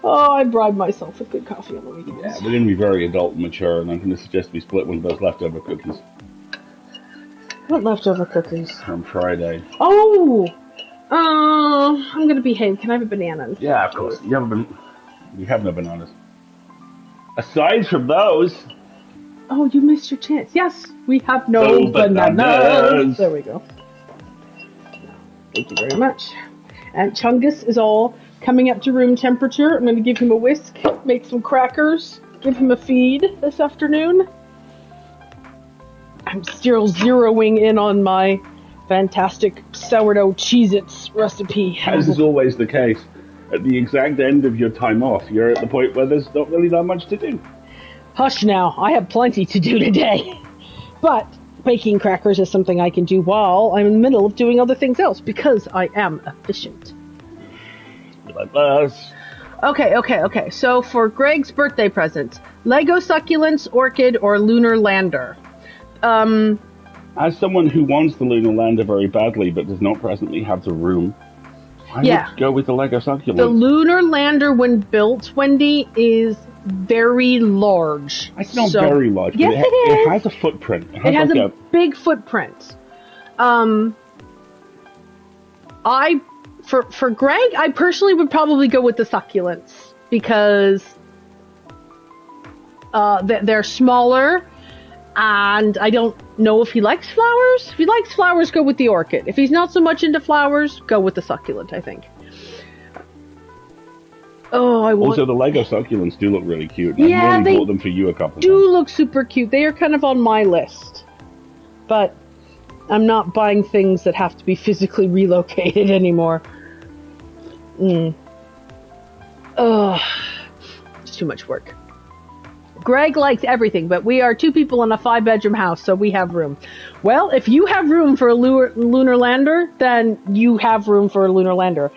Speaker 1: Oh, I bribe myself with good coffee on the weekends.
Speaker 2: Yeah, we're going to be very adult and mature, and I'm going to suggest we split one of those leftover cookies.
Speaker 1: What leftover cookies?
Speaker 2: From Friday.
Speaker 1: Oh! I'm going to behave. Can I have a banana?
Speaker 2: Yeah, of course. You have no bananas. Aside from those...
Speaker 1: Oh, you missed your chance. Yes, we have no bananas. There we go. Thank you very much. And Chungus is all coming up to room temperature. I'm going to give him a whisk, make some crackers, give him a feed this afternoon. I'm still zeroing in on my fantastic sourdough Cheez-Its recipe.
Speaker 2: As is always the case, at the exact end of your time off, you're at the point where there's not really that much to do.
Speaker 1: Hush now, I have plenty to do today. But baking crackers is something I can do while I'm in the middle of doing other things else, because I am efficient.
Speaker 2: Like us.
Speaker 1: Okay. So for Greg's birthday present, Lego succulents, orchid, or lunar lander?
Speaker 2: As someone who wants the lunar lander very badly but does not presently have the room, I would go with the Lego succulent.
Speaker 1: The lunar lander, when built, Wendy, is very large.
Speaker 2: It's not very large, but it has a footprint.
Speaker 1: It has a big footprint. For Greg, I personally would probably go with the succulents because they're smaller, and I don't know if he likes flowers. If he likes flowers, go with the orchid. If he's not so much into flowers, go with the succulent, I think.
Speaker 2: Also, the Lego succulents do look really cute.
Speaker 1: Yeah,
Speaker 2: I've really bought them for you a couple times.
Speaker 1: Do look super cute. They are kind of on my list, but I'm not buying things that have to be physically relocated anymore. It's too much work. Greg likes everything, but we are 2 people in a 5-bedroom house, so we have room. Well, if you have room for a lunar lander, then you have room for a lunar lander.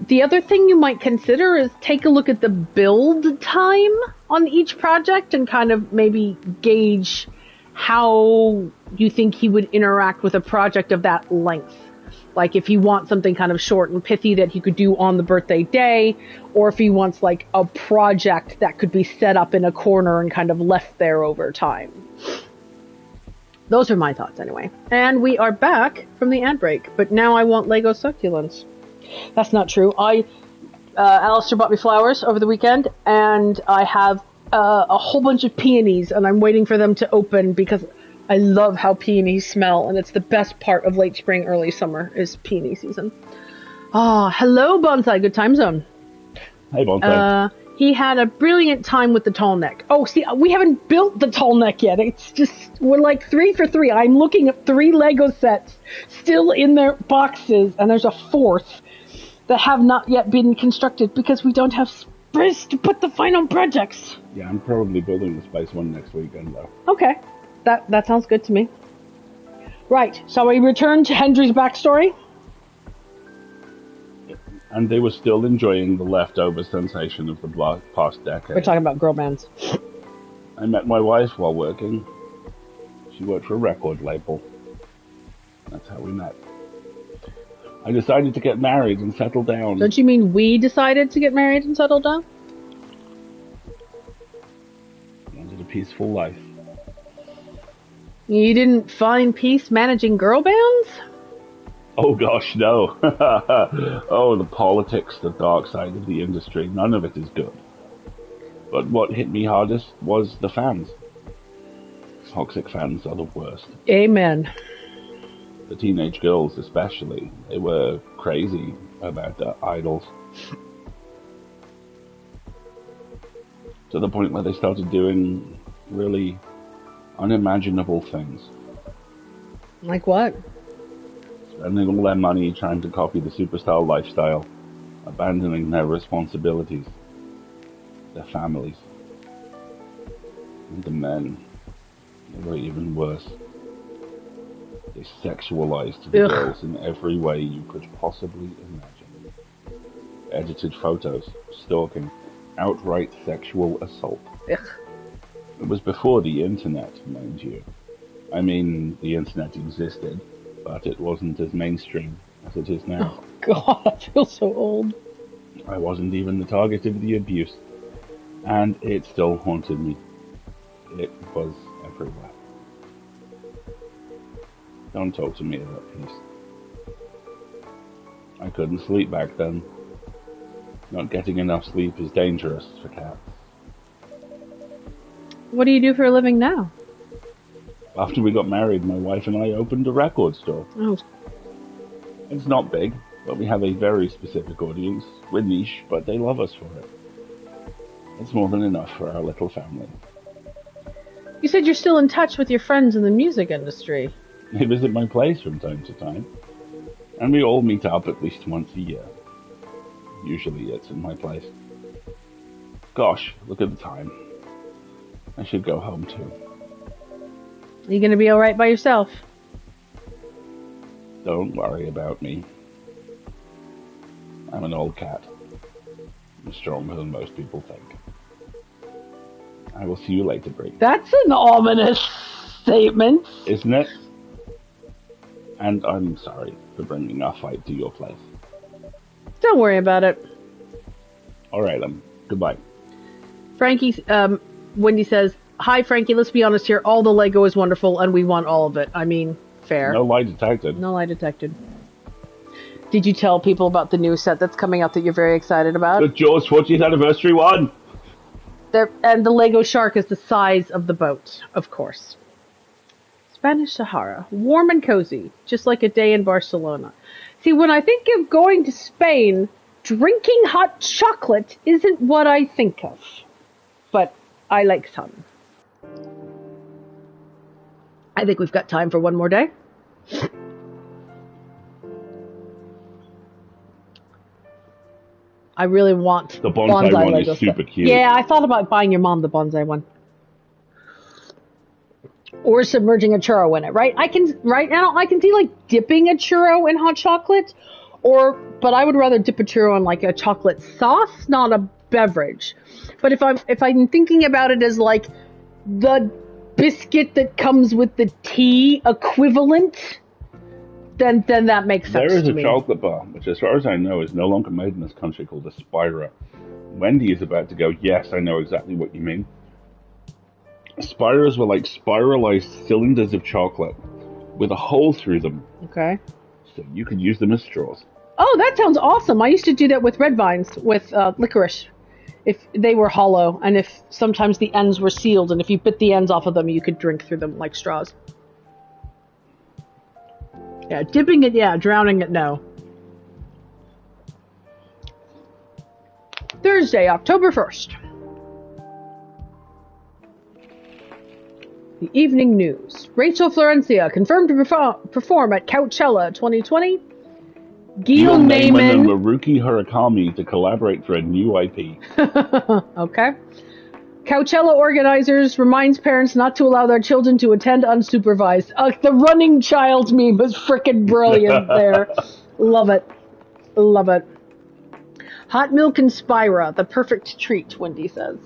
Speaker 1: The other thing you might consider is take a look at the build time on each project and kind of maybe gauge how you think he would interact with a project of that length. Like if you want something kind of short and pithy that he could do on the birthday day, or if he wants like a project that could be set up in a corner and kind of left there over time. Those are my thoughts anyway. And we are back from the ad break, but now I want Lego succulents. That's not true. Alistair bought me flowers over the weekend, and I have a whole bunch of peonies, and I'm waiting for them to open because I love how peonies smell, and it's the best part of late spring, early summer is peony season. Hello, Bonsai, good time zone.
Speaker 2: Hey, Bonsai.
Speaker 1: He had a brilliant time with the tall neck. Oh, see, we haven't built the tall neck yet. It's just, we're like 3 for 3. I'm looking at 3 Lego sets still in their boxes, and there's a 4th that have not yet been constructed because we don't have space to put the final projects.
Speaker 2: Yeah, I'm probably building the space one next weekend, though.
Speaker 1: Okay. That sounds good to me. Right, shall we return to Hendry's backstory?
Speaker 2: And they were still enjoying the leftover sensation of the past decade.
Speaker 1: We're talking about girl bands.
Speaker 2: I met my wife while working. She worked for a record label. That's how we met. I decided to get married and settle down.
Speaker 1: Don't you mean we decided to get married and settle down?
Speaker 2: I wanted a peaceful life.
Speaker 1: You didn't find peace managing girl bands?
Speaker 2: Oh gosh, no. Oh, the politics, the dark side of the industry, none of it is good. But what hit me hardest was the fans. Toxic fans are the worst.
Speaker 1: Amen.
Speaker 2: The teenage girls especially, they were crazy about their idols. To the point where they started doing really unimaginable things.
Speaker 1: Like what?
Speaker 2: Spending all their money trying to copy the superstar lifestyle, abandoning their responsibilities, their families. And the men, they were even worse. They sexualized the girls in every way you could possibly imagine. Edited photos, stalking, outright sexual assault.
Speaker 1: Ugh.
Speaker 2: It was before the internet, mind you. I mean, the internet existed, but it wasn't as mainstream as it is now.
Speaker 1: Oh God, I feel so old.
Speaker 2: I wasn't even the target of the abuse, and it still haunted me. It was everywhere. Don't talk to me about peace. I couldn't sleep back then. Not getting enough sleep is dangerous for cats.
Speaker 1: What do you do for a living now?
Speaker 2: After we got married, my wife and I opened a record store.
Speaker 1: Oh.
Speaker 2: It's not big, but we have a very specific audience. We're niche, but they love us for it. It's more than enough for our little family.
Speaker 1: You said you're still in touch with your friends in the music industry.
Speaker 2: They visit my place from time to time, and we all meet up at least once a year. Usually it's in my place. Gosh, look at the time. I should go home too.
Speaker 1: Are you going to be alright by yourself?
Speaker 2: Don't worry about me. I'm an old cat. I'm stronger than most people think. I will see you later, Brie.
Speaker 1: That's an ominous statement.
Speaker 2: Isn't it? And I'm sorry for bringing our fight to your place.
Speaker 1: Don't worry about it.
Speaker 2: Alright, goodbye.
Speaker 1: Frankie, Wendy says, "Hi, Frankie, let's be honest here. All the Lego is wonderful, and we want all of it." I mean, fair.
Speaker 2: No lie detected.
Speaker 1: No lie detected. Did you tell people about the new set that's coming out that you're very excited about?
Speaker 2: The Jaws 40th anniversary one!
Speaker 1: And the Lego shark is the size of the boat, of course. Spanish Sahara. Warm and cozy, just like a day in Barcelona. See, when I think of going to Spain, drinking hot chocolate isn't what I think of. But I like some. I think we've got time for one more day. I really want
Speaker 2: the bonsai one
Speaker 1: Lego
Speaker 2: is super
Speaker 1: stuff.
Speaker 2: cute.
Speaker 1: Yeah, I thought about buying your mom the bonsai one. Or submerging a churro in it, right? Right now I can see like dipping a churro in hot chocolate, but I would rather dip a churro in like a chocolate sauce, not a beverage. But if I'm thinking about it as like the biscuit that comes with the tea equivalent, then that makes sense.
Speaker 2: There is
Speaker 1: to
Speaker 2: a
Speaker 1: me.
Speaker 2: chocolate bar, which as far as I know is no longer made in this country, called a Spira. Wendy is about to go, yes, I know exactly what you mean. Spiras were like spiralized cylinders of chocolate with a hole through them.
Speaker 1: Okay.
Speaker 2: So you could use them as straws.
Speaker 1: Oh, that sounds awesome. I used to do that with red vines, with licorice. If they were hollow, and if sometimes the ends were sealed, and if you bit the ends off of them, you could drink through them like straws. Yeah, dipping it, yeah. Drowning it, no. Thursday, October 1st. The evening news. Rachel Florencia confirmed to perform at Coachella 2020. Gil Naiman
Speaker 2: and Maruki Harakami to collaborate for a new IP.
Speaker 1: Okay. Coachella organizers reminds parents not to allow their children to attend unsupervised. The running child meme was frickin' brilliant there. Love it. Love it. Hot milk and Spira, the perfect treat, Wendy says.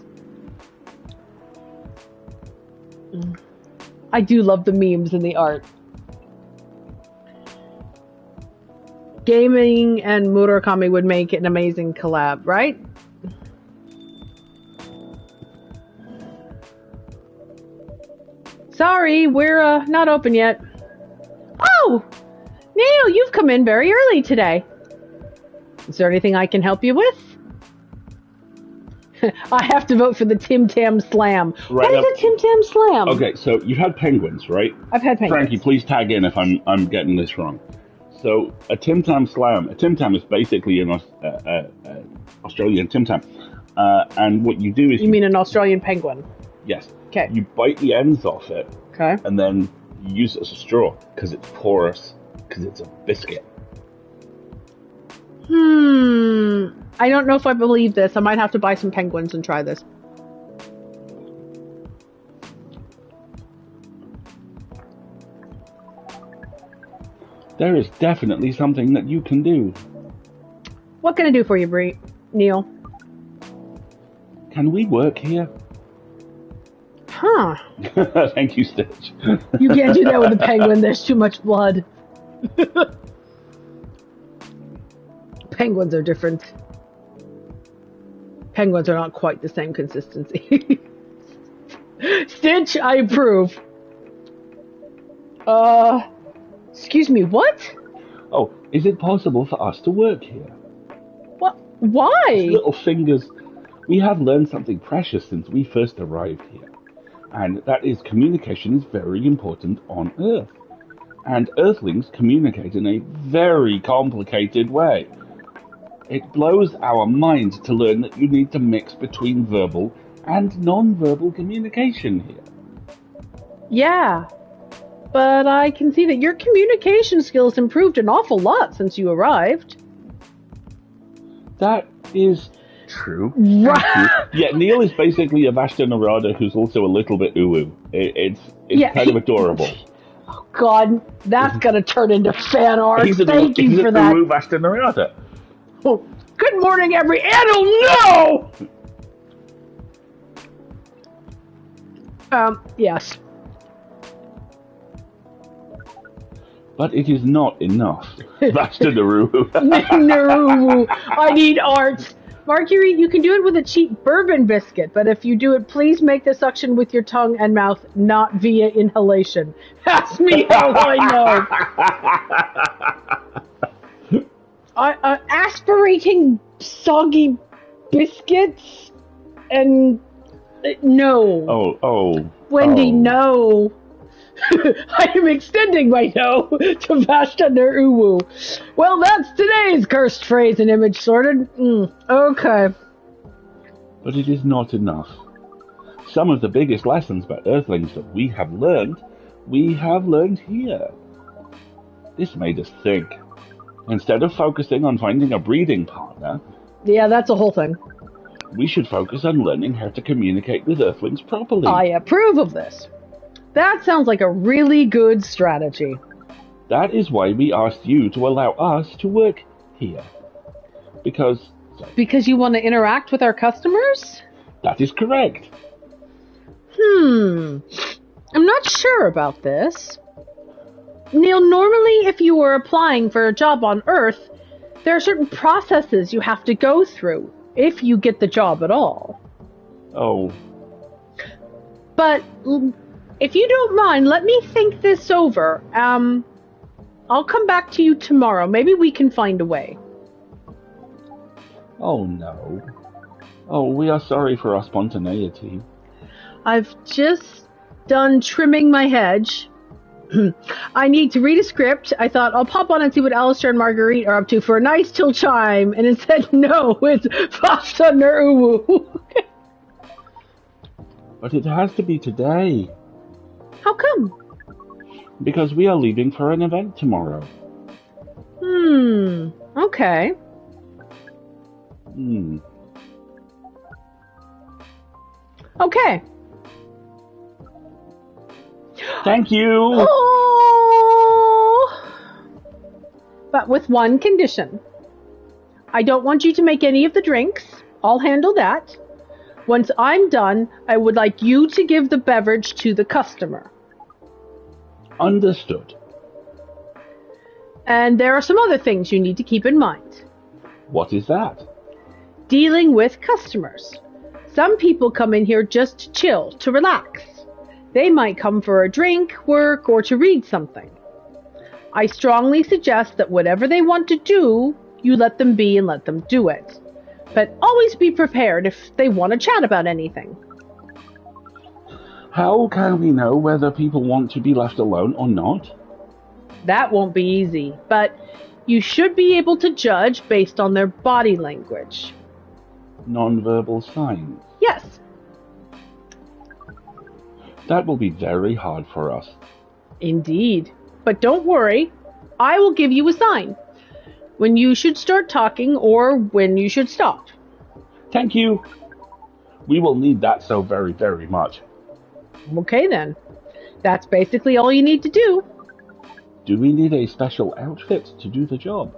Speaker 1: I do love the memes and the art. Gaming and Murakami would make an amazing collab, right? Sorry, we're not open yet. Oh! Neil, you've come in very early today. Is there anything I can help you with? I have to vote for the Tim Tam Slam. Right, what is a Tim Tam Slam?
Speaker 2: Okay, so you've had penguins, right?
Speaker 1: I've had penguins.
Speaker 2: Frankie, please tag in if I'm getting this wrong. So a Tim Tam Slam, a Tim Tam is basically an Australian Tim Tam. And what you do is...
Speaker 1: You mean an Australian penguin?
Speaker 2: Yes.
Speaker 1: Okay.
Speaker 2: You bite the ends off it.
Speaker 1: Okay.
Speaker 2: And then you use it as a straw because it's porous, because it's a biscuit.
Speaker 1: I don't know if I believe this. I might have to buy some penguins and try this.
Speaker 2: There is definitely something that you can do.
Speaker 1: What can I do for you, Neil?
Speaker 2: Can we work here?
Speaker 1: Huh.
Speaker 2: Thank you, Stitch.
Speaker 1: You can't do that with a penguin. There's too much blood. Penguins are different. Penguins are not quite the same consistency. Stitch, I approve. Excuse me, what?
Speaker 2: Oh, is it possible for us to work here?
Speaker 1: What? Why?
Speaker 2: Little fingers. We have learned something precious since we first arrived here. And that is communication is very important on Earth. And Earthlings communicate in a very complicated way. It blows our minds to learn that you need to mix between verbal and non-verbal communication here.
Speaker 1: Yeah, but I can see that your communication skills improved an awful lot since you arrived.
Speaker 2: That is true. Right. Yeah, Neil is basically a Vashta Narada who's also a little bit uwu. It's kind of adorable.
Speaker 1: Oh God, that's gonna turn into fan art. Thank you for that.
Speaker 2: Uwu Vashta Narada.
Speaker 1: Oh, good morning, every animal. No. Yes.
Speaker 2: But it is not enough. Vashta Naruwu.
Speaker 1: Naruwu. I need art. Marguerite, you can do it with a cheap bourbon biscuit, but if you do it, please make the suction with your tongue and mouth, not via inhalation. Ask me how I know. Aspirating soggy biscuits and no.
Speaker 2: Oh.
Speaker 1: Wendy, no. I am extending my no to Vashta Naruwu. Well, that's today's cursed phrase and image sorted. Okay.
Speaker 2: But it is not enough. Some of the biggest lessons about Earthlings that we have learned here. This made us think. Instead of focusing on finding a breeding partner...
Speaker 1: Yeah, that's a whole thing.
Speaker 2: We should focus on learning how to communicate with Earthlings properly.
Speaker 1: I approve of this. That sounds like a really good strategy.
Speaker 2: That is why we asked you to allow us to work here. Because
Speaker 1: you want to interact with our customers?
Speaker 2: That is correct.
Speaker 1: I'm not sure about this. Neil, normally if you were applying for a job on Earth, there are certain processes you have to go through if you get the job at all.
Speaker 2: Oh.
Speaker 1: But if you don't mind, let me think this over. I'll come back to you tomorrow. Maybe we can find a way.
Speaker 2: Oh, no. Oh, we are sorry for our spontaneity.
Speaker 1: I've just done trimming my hedge. I need to read a script. I thought I'll pop on and see what Alistair and Marguerite are up to for a nice till chime. And instead, no, it's Vashta Naruwu.
Speaker 2: But it has to be today.
Speaker 1: How come?
Speaker 2: Because we are leaving for an event tomorrow.
Speaker 1: Okay. Okay.
Speaker 2: Thank you!
Speaker 1: Oh! But with one condition. I don't want you to make any of the drinks. I'll handle that. Once I'm done, I would like you to give the beverage to the customer.
Speaker 2: Understood.
Speaker 1: And there are some other things you need to keep in mind.
Speaker 2: What is that?
Speaker 1: Dealing with customers. Some people come in here just to chill, to relax. They might come for a drink, work, or to read something. I strongly suggest that whatever they want to do, you let them be and let them do it. But always be prepared if they want to chat about anything.
Speaker 2: How can we know whether people want to be left alone or not?
Speaker 1: That won't be easy, but you should be able to judge based on their body language.
Speaker 2: Non-verbal signs?
Speaker 1: Yes.
Speaker 2: That will be very hard for us.
Speaker 1: Indeed. But don't worry, I will give you a sign. When you should start talking or when you should stop.
Speaker 2: Thank you. We will need that so very, very much.
Speaker 1: Okay then. That's basically all you need to do.
Speaker 2: Do we need a special outfit to do the job?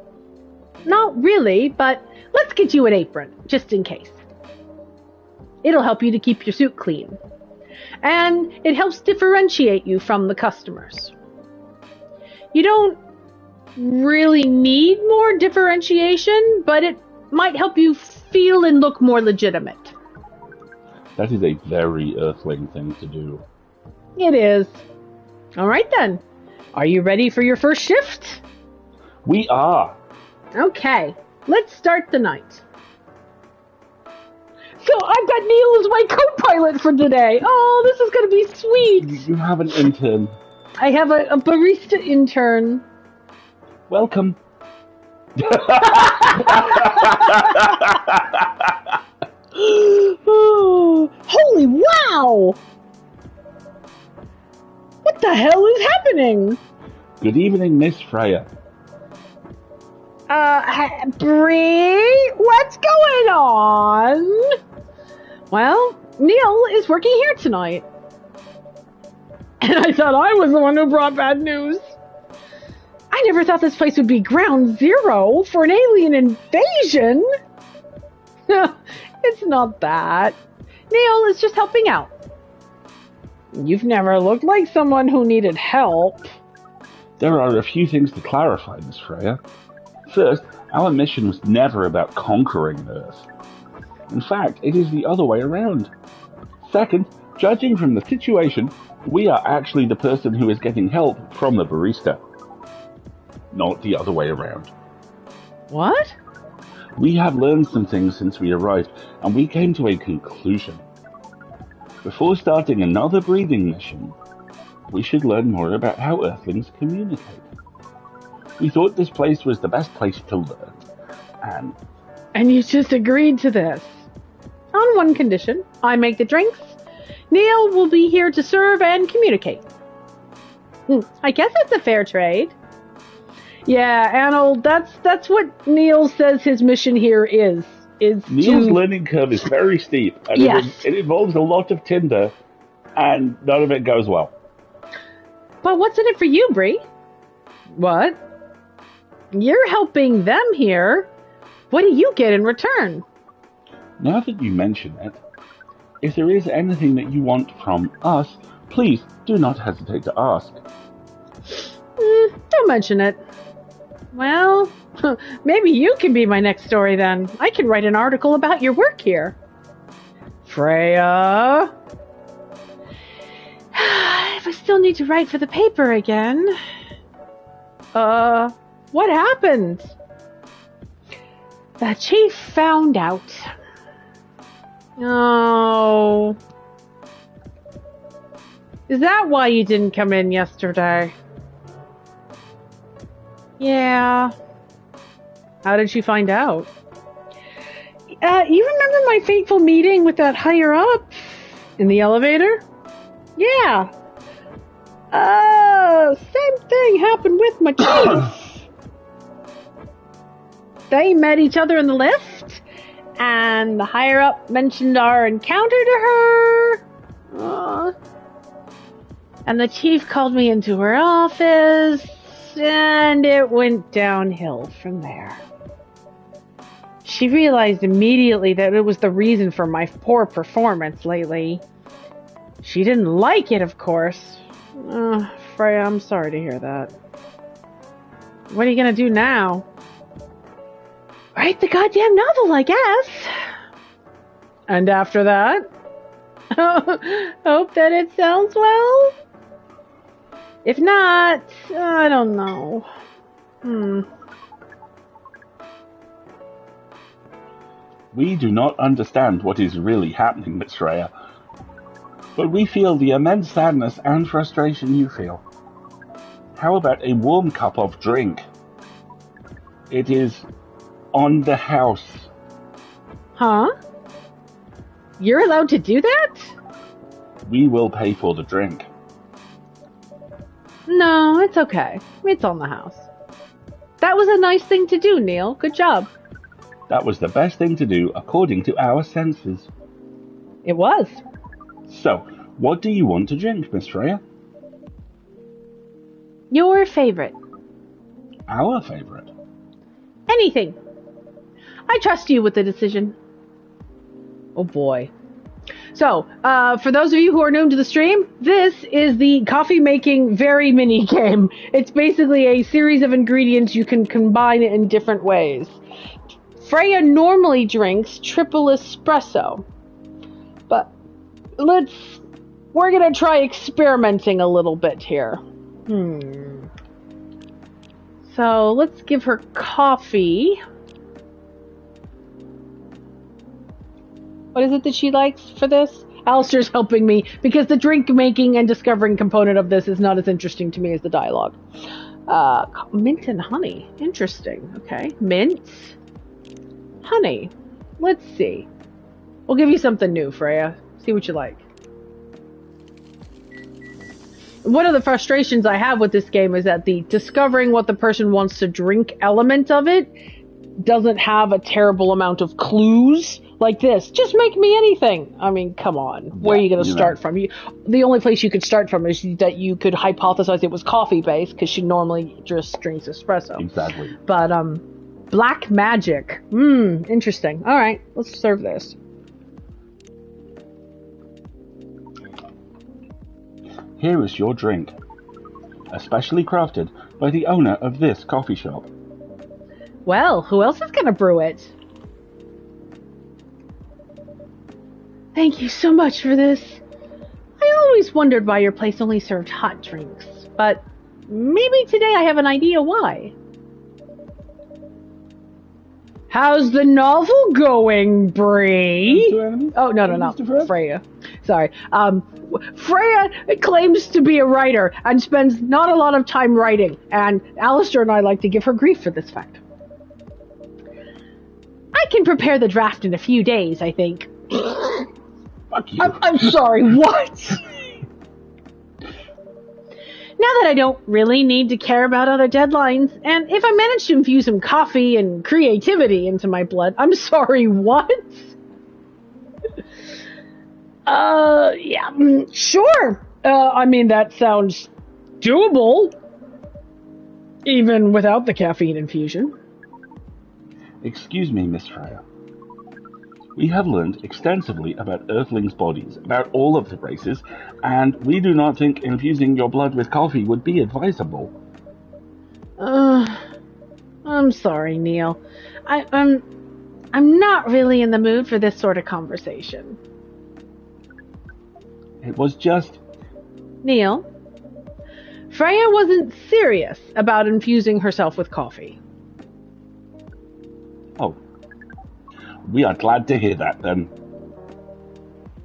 Speaker 1: Not really, but let's get you an apron, just in case. It'll help you to keep your suit clean. And it helps differentiate you from the customers. You don't really need more differentiation, but it might help you feel and look more legitimate.
Speaker 2: That is a very Earthling thing to do.
Speaker 1: It is. All right then. Are you ready for your first shift?
Speaker 2: We are.
Speaker 1: Okay, let's start the night. So I've got Neil as my co-pilot for today. Oh, this is going to be sweet.
Speaker 2: You have an intern.
Speaker 1: I have a barista intern.
Speaker 2: Welcome.
Speaker 1: Oh, holy wow! What the hell is happening?
Speaker 2: Good evening, Miss Freya.
Speaker 1: Bree, what's going on? Well, Neil is working here tonight. And I thought I was the one who brought bad news. I never thought this place would be ground zero for an alien invasion. It's not that. Neil is just helping out. You've never looked like someone who needed help.
Speaker 2: There are a few things to clarify, Miss Freya. First, our mission was never about conquering Earth. In fact, it is the other way around. Second, judging from the situation, we are actually the person who is getting help from the barista. Not the other way around.
Speaker 1: What?
Speaker 2: We have learned some things since we arrived, and we came to a conclusion. Before starting another breeding mission, we should learn more about how Earthlings communicate. We thought this place was the best place to learn,
Speaker 1: And you just agreed to this? On one condition. I make the drinks. Neil will be here to serve and communicate. I guess it's a fair trade. Yeah, Arnold, that's what Neil says his mission here is
Speaker 2: Neil's learning curve is very steep, and
Speaker 1: yes.
Speaker 2: It involves a lot of tinder, and none of it goes well.
Speaker 1: But what's in it for you, Bree? What? You're helping them here. What do you get in return?
Speaker 2: Now that you mention it, if there is anything that you want from us, please do not hesitate to ask.
Speaker 1: Don't mention it. Well, maybe you can be my next story then. I can write an article about your work here. Freya? If I still need to write for the paper again. What happened? The chief found out. Oh. Is that why you didn't come in yesterday? Yeah. How did she find out? You remember my fateful meeting with that higher up? In the elevator? Yeah. Same thing happened with my chief. They met each other in the lift, and the higher up mentioned our encounter to her. And the chief called me into her office, and it went downhill from there. She realized immediately that it was the reason for my poor performance lately. She didn't like it, of course. Freya, I'm sorry to hear that. What are you gonna do now? Write the goddamn novel, I guess. And after that? Hope that it sounds well? If not, I don't know.
Speaker 2: We do not understand what is really happening, Miss Freya, but we feel the immense sadness and frustration you feel. How about a warm cup of drink? It is on the house.
Speaker 1: Huh? You're allowed to do that?
Speaker 2: We will pay for the drink.
Speaker 1: No, it's okay. It's on the house. That was a nice thing to do, Neil. Good job.
Speaker 2: That was the best thing to do according to our senses.
Speaker 1: It was.
Speaker 2: So, what do you want to drink, Miss Freya?
Speaker 1: Your favorite.
Speaker 2: Our favorite?
Speaker 1: Anything. I trust you with the decision. Oh boy. So, for those of you who are new to the stream, this is the coffee making very mini game. It's basically a series of ingredients you can combine in different ways. Freya normally drinks triple espresso, but we're gonna try experimenting a little bit here. So let's give her coffee. What is it that she likes for this? Alistair's helping me because the drink making and discovering component of this is not as interesting to me as the dialogue. Mint and honey. Interesting. Okay. Mint. Honey. Let's see. We'll give you something new, Freya. See what you like. One of the frustrations I have with this game is that the discovering what the person wants to drink element of it doesn't have a terrible amount of clues like this. Just make me anything. I mean, come on. Where are you going to start from? The only place you could start from is that you could hypothesize it was coffee-based because she normally just drinks espresso.
Speaker 2: Exactly.
Speaker 1: But, black magic. Interesting. All right, let's serve this.
Speaker 2: Here is your drink, especially crafted by the owner of this coffee shop.
Speaker 1: Well, who else is going to brew it? Thank you so much for this. I always wondered why your place only served hot drinks, but maybe today I have an idea why. How's the novel going, Bree? Oh, no, Freya. Sorry. Freya claims to be a writer and spends not a lot of time writing, and Alistair and I like to give her grief for this fact. I can prepare the draft in a few days, I think.
Speaker 2: Fuck you.
Speaker 1: I'm sorry, what? Now that I don't really need to care about other deadlines, and if I manage to infuse some coffee and creativity into my blood, I'm sorry, what? Yeah, sure. I mean, that sounds doable, even without the caffeine infusion.
Speaker 2: Excuse me, Miss Freya. We have learned extensively about Earthlings' bodies, about all of the races, and we do not think infusing your blood with coffee would be advisable.
Speaker 1: I'm sorry, Neil. I'm not really in the mood for this sort of conversation.
Speaker 2: It was just...
Speaker 1: Neil, Freya wasn't serious about infusing herself with coffee.
Speaker 2: Oh. We are glad to hear that, then.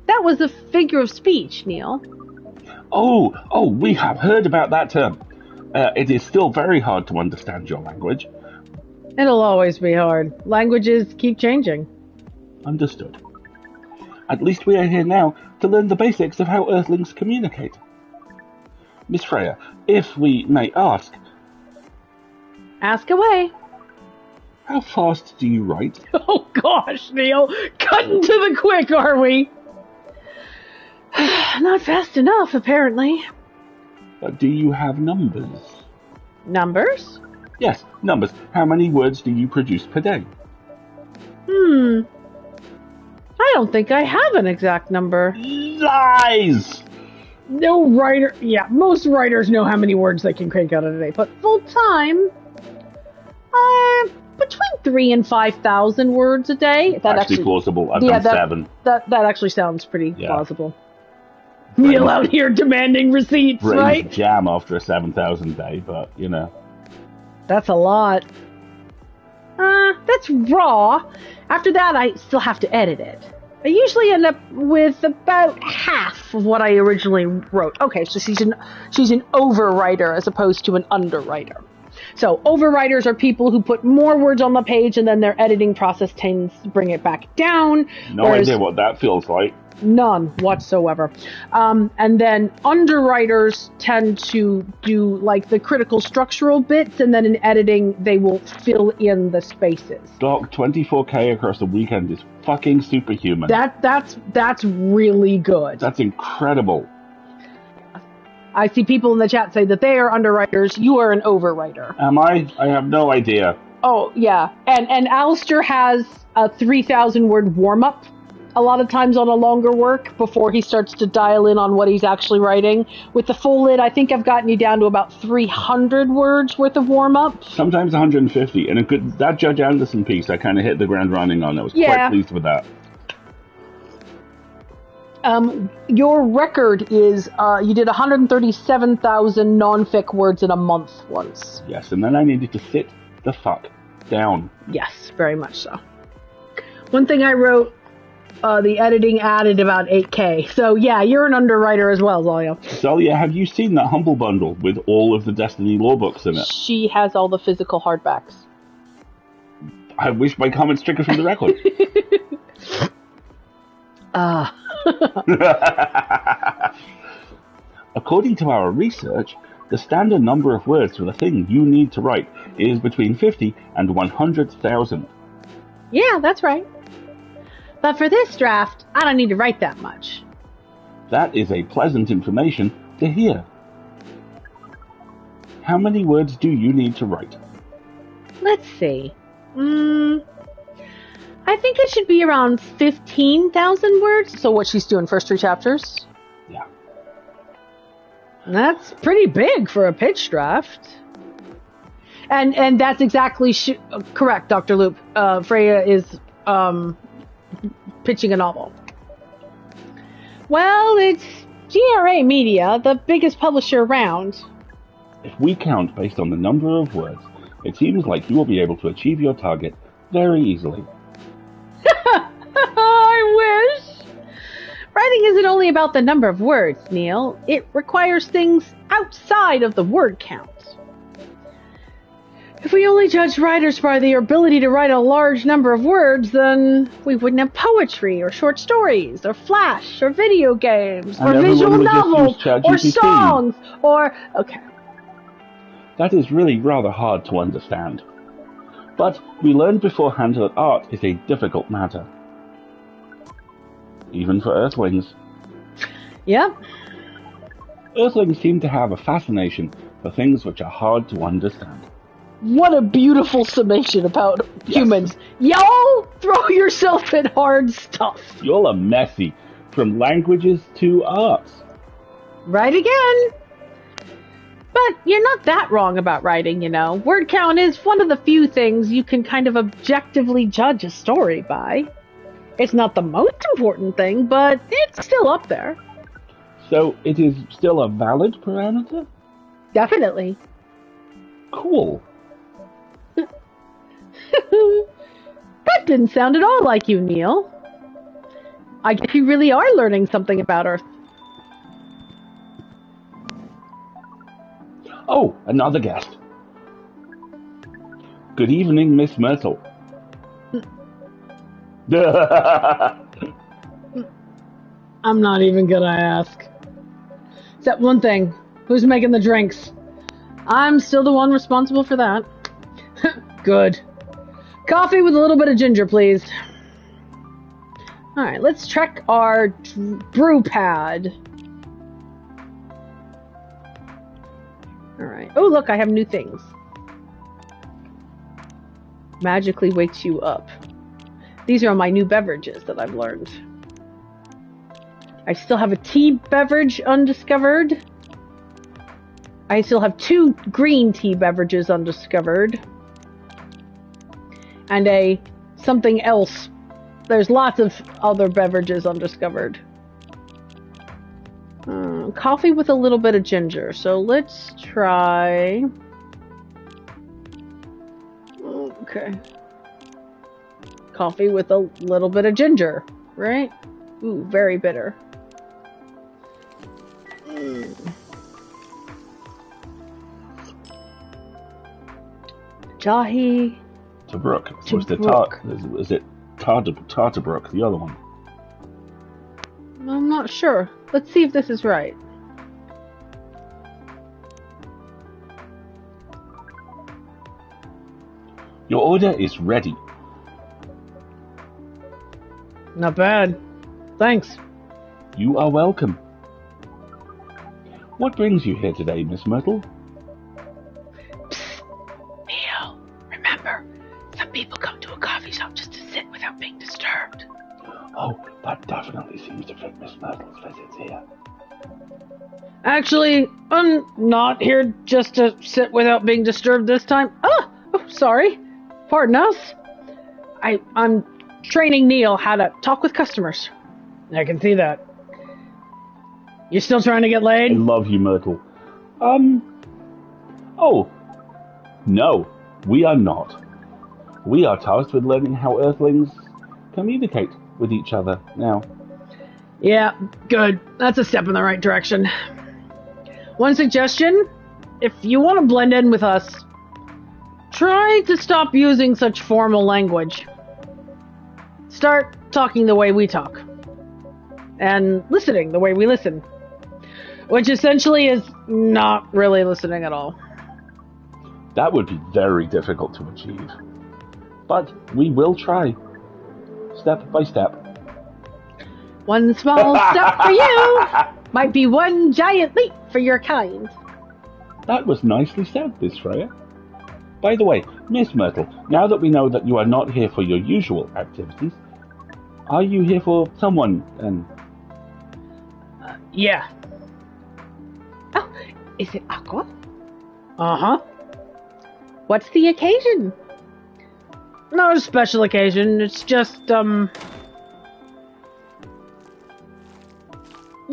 Speaker 1: That was a figure of speech, Neil.
Speaker 2: Oh, we have heard about that term. It is still very hard to understand your language.
Speaker 1: It'll always be hard. Languages keep changing.
Speaker 2: Understood. At least we are here now to learn the basics of how Earthlings communicate. Miss Freya, if we may ask...
Speaker 1: Ask away.
Speaker 2: How fast do you write?
Speaker 1: Oh gosh, Neil! Cutting to the quick, are we? Not fast enough, apparently.
Speaker 2: But do you have numbers?
Speaker 1: Numbers?
Speaker 2: Yes, numbers. How many words do you produce per day?
Speaker 1: I don't think I have an exact number.
Speaker 2: Lies!
Speaker 1: No writer... Yeah, most writers know how many words they can crank out in a day, but full-time... between 3,000 and 5,000 words a day.
Speaker 2: That actually plausible. I've done 7.
Speaker 1: That actually sounds pretty plausible. Neil out here demanding receipts, right?
Speaker 2: Jam after a 7,000 day, but, you know.
Speaker 1: That's a lot. That's raw. After that, I still have to edit it. I usually end up with about half of what I originally wrote. Okay, so she's an overwriter as opposed to an underwriter. So overwriters are people who put more words on the page and then their editing process tends to bring it back down.
Speaker 2: No idea what that feels like.
Speaker 1: None whatsoever. And then underwriters tend to do like the critical structural bits, and then in editing they will fill in the spaces.
Speaker 2: Doc, 24K across the weekend is fucking superhuman.
Speaker 1: That's really good.
Speaker 2: That's incredible.
Speaker 1: I see people in the chat say that they are underwriters. You are an overwriter.
Speaker 2: Am I? I have no idea.
Speaker 1: Oh yeah, and Alistair has a 3,000 word warm up. A lot of times on a longer work before he starts to dial in on what he's actually writing. With the full lid, I think I've gotten you down to about 300 words worth of warm-up.
Speaker 2: Sometimes 150, and that Judge Anderson piece I kind of hit the ground running on. I was quite pleased with that.
Speaker 1: Your record is, you did 137,000 non-fic words in a month once.
Speaker 2: Yes, and then I needed to sit the fuck down.
Speaker 1: Yes, very much so. One thing I wrote, the editing added about 8K. So yeah, you're an underwriter as well, Zalia.
Speaker 2: Zalia, have you seen that Humble Bundle with all of the Destiny lore books in it?
Speaker 1: She has all the physical hardbacks.
Speaker 2: I wish my comments triggered from the record. According to our research, the standard number of words for the thing you need to write is between 50 and 100,000.
Speaker 1: Yeah, that's right. But for this draft, I don't need to write that much.
Speaker 2: That is a pleasant information to hear. How many words do you need to write?
Speaker 1: Let's see. I think it should be around 15,000 words. So what she's doing, first 3 chapters?
Speaker 2: Yeah.
Speaker 1: That's pretty big for a pitch draft. And that's exactly correct, Dr. Loop. Freya is pitching a novel. Well, it's GRA Media, the biggest publisher around.
Speaker 2: If we count based on the number of words, it seems like you will be able to achieve your target very easily.
Speaker 1: I wish! Writing isn't only about the number of words, Neil. It requires things outside of the word count. If we only judged writers by their ability to write a large number of words, then we wouldn't have poetry, or short stories, or Flash, or video games, or visual novels, or songs, or... Okay.
Speaker 2: That is really rather hard to understand. But we learned beforehand that art is a difficult matter. Even for Earthlings.
Speaker 1: Yep.
Speaker 2: Earthlings seem to have a fascination for things which are hard to understand.
Speaker 1: What a beautiful summation about humans. Y'all throw yourself at hard stuff.
Speaker 2: Y'all are messy, from languages to arts.
Speaker 1: Right again. But you're not that wrong about writing, you know. Word count is one of the few things you can kind of objectively judge a story by. It's not the most important thing, but it's still up there.
Speaker 2: So it is still a valid parameter?
Speaker 1: Definitely.
Speaker 2: Cool.
Speaker 1: That didn't sound at all like you, Neil. I guess you really are learning something about Earth.
Speaker 2: Oh, another guest. Good evening, Miss Myrtle.
Speaker 1: I'm not even gonna ask. Except one thing. Who's making the drinks? I'm still the one responsible for that. Good. Coffee with a little bit of ginger, please. Alright, let's check our brew pad. Alright. Oh, look, I have new things. Magically wakes you up. These are my new beverages that I've learned. I still have a tea beverage undiscovered. I still have 2 green tea beverages undiscovered. And a something else. There's lots of other beverages undiscovered. Coffee with a little bit of ginger. So let's try... Okay. Coffee with a little bit of ginger, right? Ooh, very bitter. Jahi.
Speaker 2: Tobruk. Was it Tartabruk, the other one?
Speaker 1: I'm not sure. Let's see if this is right.
Speaker 2: Your order is ready.
Speaker 1: Not bad. Thanks.
Speaker 2: You are welcome. What brings you here today, Miss Myrtle?
Speaker 1: Psst. Neil, remember, some people come to a coffee shop just to sit without being disturbed.
Speaker 2: Oh, that definitely seems to fit Miss Myrtle's visits here.
Speaker 1: Actually, I'm not here just to sit without being disturbed this time. Oh, sorry. Pardon us. I'm training Neil how to talk with customers. I can see that. You still trying to get laid?
Speaker 2: I love you, Myrtle. Oh. No, we are not. We are tasked with learning how Earthlings communicate with each other now.
Speaker 1: Yeah, good. That's a step in the right direction. One suggestion, if you want to blend in with us, try to stop using such formal language. Start talking the way we talk. And listening the way we listen. Which essentially is not really listening at all.
Speaker 2: That would be very difficult to achieve. But we will try. Step by step.
Speaker 1: One small step for you might be one giant leap for your kind.
Speaker 2: That was nicely said, Miss Freya. By the way, Miss Myrtle, now that we know that you are not here for your usual activities, are you here for someone, then?
Speaker 1: Yeah. Oh, is it Aqua? Uh-huh. What's the occasion? No special occasion, it's just, You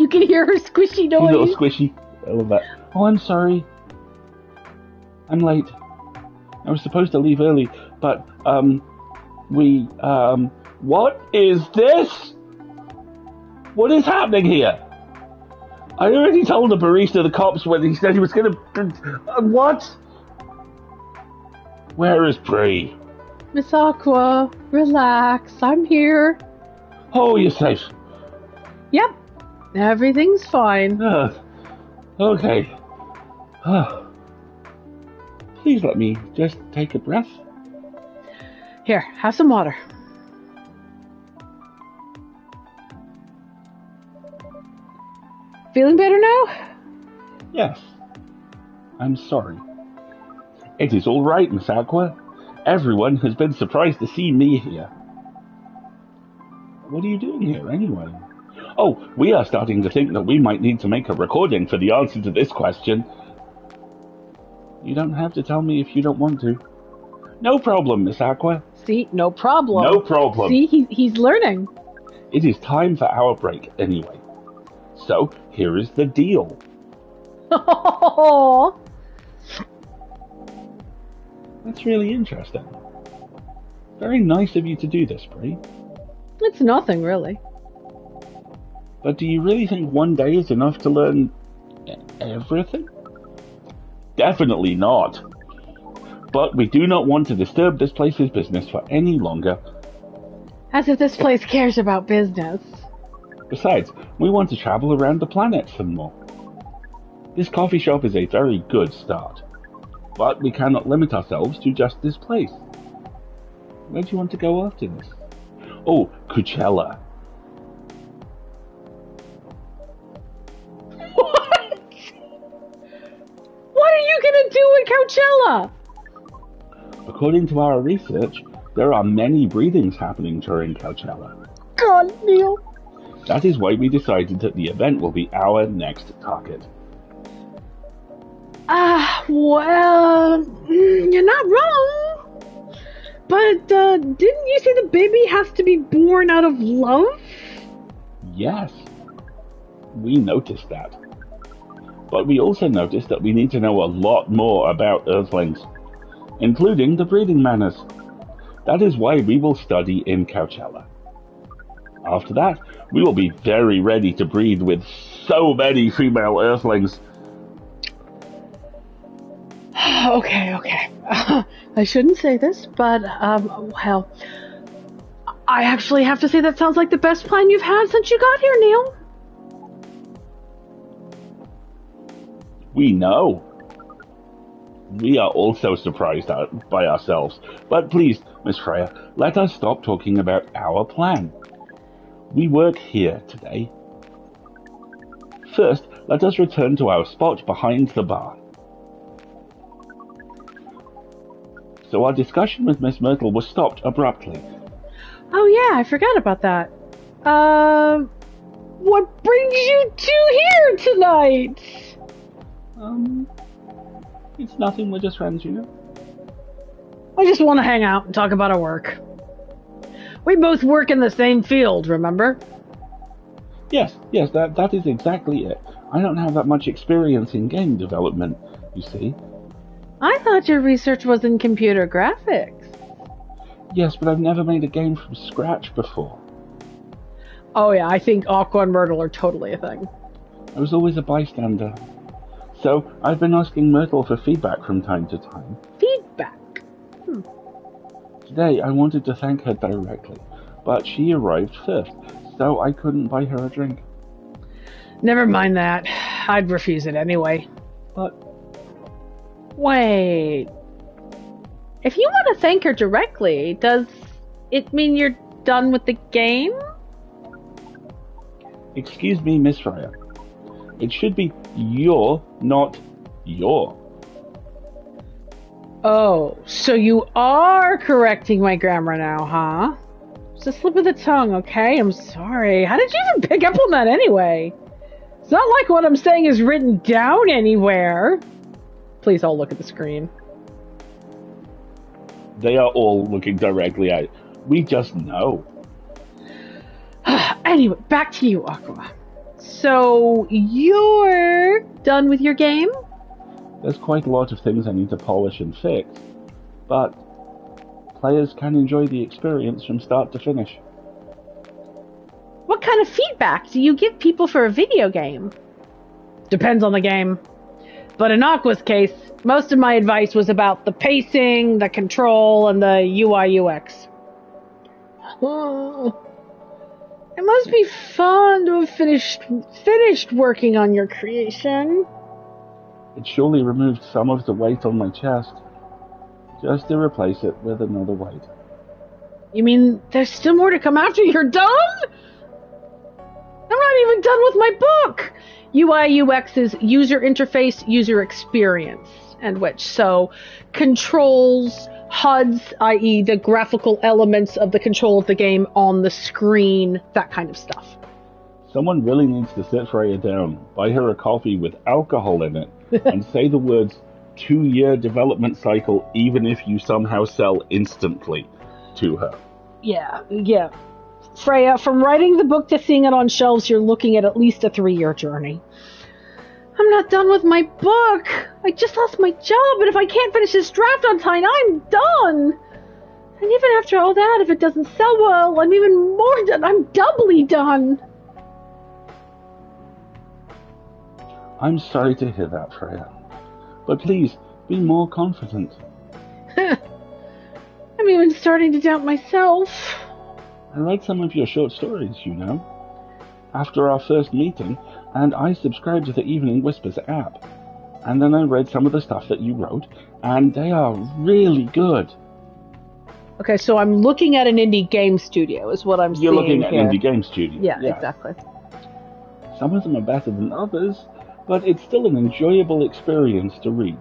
Speaker 1: can hear her squishy noise.
Speaker 2: A little squishy. I love that. Oh, I'm sorry. I'm late. I was supposed to leave early, but, what is this? What is happening here? I already told the barista the cops when he said he was gonna... what? Where is Bree?
Speaker 1: Miss Aqua, relax. I'm here.
Speaker 2: Oh, you're safe.
Speaker 1: Yep. Everything's fine.
Speaker 2: Okay. Please let me just take a breath.
Speaker 1: Here, have some water. Feeling better now?
Speaker 2: Yes. I'm sorry. It is all right, Miss Aqua. Everyone has been surprised to see me here. What are you doing here, anyway? Oh, we are starting to think that we might need to make a recording for the answer to this question. You don't have to tell me if you don't want to. No problem, Miss Aqua.
Speaker 1: See, no problem.
Speaker 2: No problem.
Speaker 1: See, he's learning.
Speaker 2: It is time for our break, anyway. So, here is the deal. That's really interesting. Very nice of you to do this, Bree.
Speaker 1: It's nothing, really.
Speaker 2: But do you really think one day is enough to learn everything? Definitely not. But we do not want to disturb this place's business for any longer.
Speaker 1: As if this place cares about business.
Speaker 2: Besides, we want to travel around the planet some more. This coffee shop is a very good start. But we cannot limit ourselves to just this place. Where do you want to go after this? Oh, Coachella.
Speaker 1: What? What are you gonna do at Coachella?
Speaker 2: According to our research, There are many breedings happening during Coachella.
Speaker 1: God, Neil.
Speaker 2: That is why we decided that the event will be our next target.
Speaker 1: Well, you're not wrong. But, didn't you say the baby has to be born out of love?
Speaker 2: Yes. We noticed that. But we also noticed that we need to know a lot more about Earthlings, including the breeding manners. That is why we will study in Coachella. After that, we will be very ready to breed with so many female Earthlings.
Speaker 1: Okay. I shouldn't say this, but, well, I actually have to say that sounds like the best plan you've had since you got here, Neil.
Speaker 2: We know. We are also surprised by ourselves. But please, Miss Freya, let us stop talking about our plan. We work here today. First, let us return to our spot behind the bar. So our discussion with Miss Myrtle was stopped abruptly.
Speaker 1: Oh yeah, I forgot about that. What brings you two here tonight?
Speaker 2: It's nothing, we're just friends, you know.
Speaker 1: I just want to hang out and talk about our work. We both work in the same field, remember?
Speaker 2: Yes, that is exactly it. I don't have that much experience in game development, you see.
Speaker 1: I thought your research was in computer graphics.
Speaker 2: Yes, but I've never made a game from scratch before.
Speaker 1: Oh yeah, I think Aqua and Myrtle are totally a thing.
Speaker 2: I was always a bystander. So, I've been asking Myrtle for feedback from time to time.
Speaker 1: Feedback?
Speaker 2: Today, I wanted to thank her directly, but she arrived first, so I couldn't buy her a drink.
Speaker 1: Never mind that. I'd refuse it anyway.
Speaker 2: But...
Speaker 1: Wait. If you want to thank her directly, does it mean you're done with the game?
Speaker 2: Excuse me, Miss Freya. It should be your, not your.
Speaker 1: Oh, so you are correcting my grammar now, huh? It's a slip of the tongue, okay? I'm sorry. How did you even pick up on that anyway? It's not like what I'm saying is written down anywhere. Please all look at the screen.
Speaker 2: They are all looking directly at it. We just know.
Speaker 1: Anyway, back to you, Aqua. So, you're done with your game?
Speaker 2: There's quite a lot of things I need to polish and fix, but players can enjoy the experience from start to finish.
Speaker 1: What kind of feedback do you give people for a video game? Depends on the game. But in Aqua's case, most of my advice was about the pacing, the control, and the UI UX. It must be fun to have finished working on your creation.
Speaker 2: It surely removed some of the weight on my chest, just to replace it with another weight.
Speaker 1: You mean there's still more to come after you're done? I'm not even done with my book! UI UX is user interface, user experience, and which, so controls, HUDs, i.e. the graphical elements of the control of the game on the screen, that kind of stuff.
Speaker 2: Someone really needs to sit Freya down, buy her a coffee with alcohol in it, and say the words 2-year development cycle even if you somehow sell instantly to her.
Speaker 1: Yeah. Freya, from writing the book to seeing it on shelves, you're looking at least a 3-year journey. I'm not done with my book. I just lost my job, and if I can't finish this draft on time, I'm done. And even after all that, if it doesn't sell well, I'm even more done. I'm doubly done.
Speaker 2: I'm sorry to hear that, Freya. But please, be more confident.
Speaker 1: I'm even starting to doubt myself.
Speaker 2: I read some of your short stories, you know, after our first meeting, and I subscribed to the Evening Whispers app. And then I read some of the stuff that you wrote, and they are really good.
Speaker 1: Okay, so I'm looking at an indie game studio, is what I'm seeing.
Speaker 2: You're looking at
Speaker 1: here.
Speaker 2: an indie game studio.
Speaker 1: Yeah, exactly.
Speaker 2: Some of them are better than others, but it's still an enjoyable experience to read.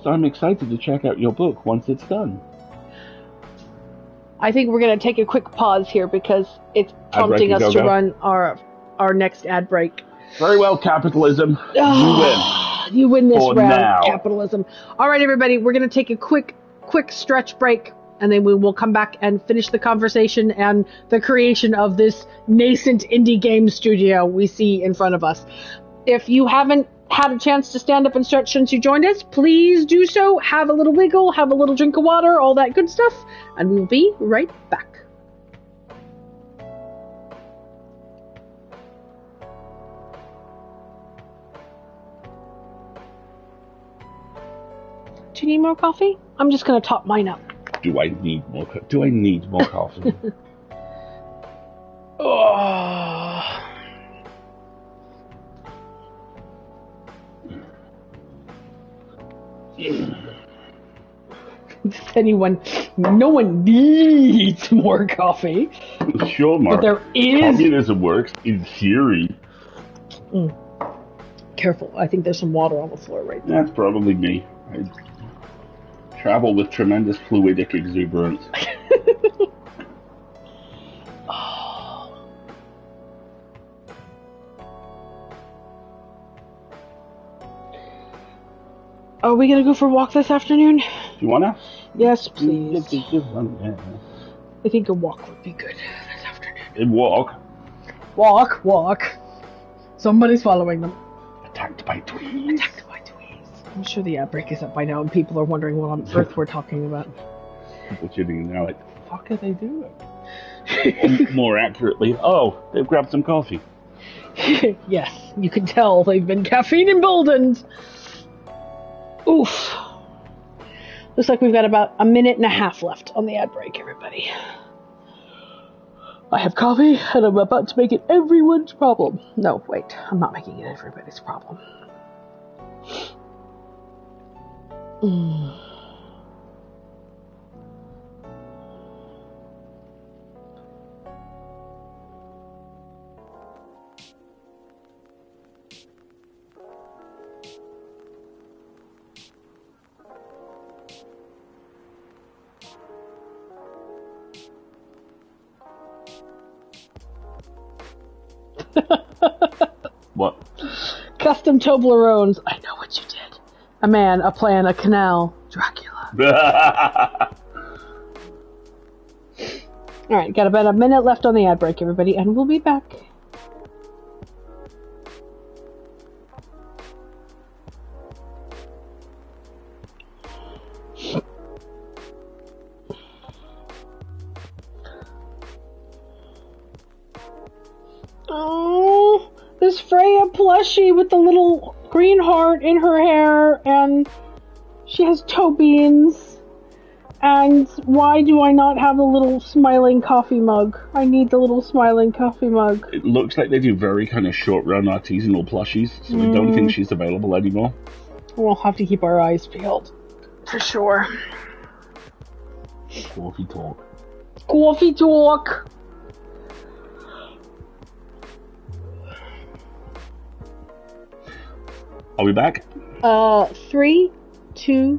Speaker 2: honest, I'm excited to check out your book once it's done.
Speaker 1: I think we're going to take a quick pause here because it's prompting us to run our next ad break.
Speaker 2: Very well, capitalism. You win.
Speaker 1: You win this round, capitalism. All right, everybody, we're going to take a quick stretch break, and then we will come back and finish the conversation and the creation of this nascent indie game studio we see in front of us. If you haven't had a chance to stand up and stretch since you joined us, please do so. Have a little wiggle, have a little drink of water, all that good stuff, and we will be right back. Do you need more coffee? I'm just going to top mine up.
Speaker 2: Do I need more coffee?
Speaker 1: Oh. No one needs more coffee.
Speaker 2: Sure, Mark.
Speaker 1: But there is...
Speaker 2: Communism works in theory.
Speaker 1: Careful, I think there's some water on the floor right there.
Speaker 2: That's probably me. I travel with tremendous fluidic exuberance. Are we going to go for a walk this afternoon? You want to?
Speaker 1: Yes, please. I think a walk would be good this afternoon. Walk. Somebody's following them.
Speaker 2: Attacked by tweens.
Speaker 1: I'm sure the outbreak is up by now and people are wondering what on earth we're talking about.
Speaker 2: People shooting now like, what the fuck are they doing? More accurately, they've grabbed some coffee.
Speaker 1: Yes, you can tell they've been caffeine emboldened. Oof. Looks like we've got about a minute and a half left on the ad break, everybody. I have coffee, and I'm about to make it everyone's problem. No, wait, I'm not making it everybody's problem.
Speaker 2: What?
Speaker 1: Custom Toblerones. I know what you did. A man, a plan, a canal. Dracula. Alright, got about a minute left on the ad break, everybody, and we'll be back. Oh, this Freya plushie with the little green heart in her hair, and she has toe beans. And why do I not have a little smiling coffee mug? I need the little smiling coffee mug.
Speaker 2: It looks like they do very kind of short-run artisanal plushies, so I don't think she's available anymore.
Speaker 1: We'll have to keep our eyes peeled, for sure.
Speaker 2: Coffee talk.
Speaker 1: Coffee talk!
Speaker 2: Are we back?
Speaker 1: 3, 2,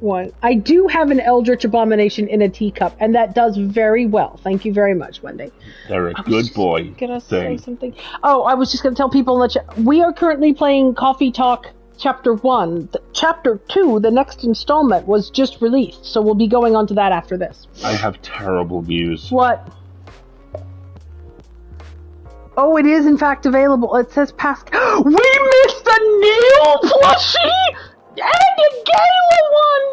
Speaker 1: 1. I do have an Eldritch Abomination in a teacup, and that does very well. Thank you very much, Wendy.
Speaker 2: They're a good boy.
Speaker 1: Gonna say something. Oh, I was just gonna tell people in the chat. We are currently playing Coffee Talk Chapter 1. Chapter 2, the next installment, was just released, so we'll be going on to that after this.
Speaker 2: I have terrible news.
Speaker 1: What? Oh, it is in fact available. It says past. We missed the Neil plushie and the Gala one.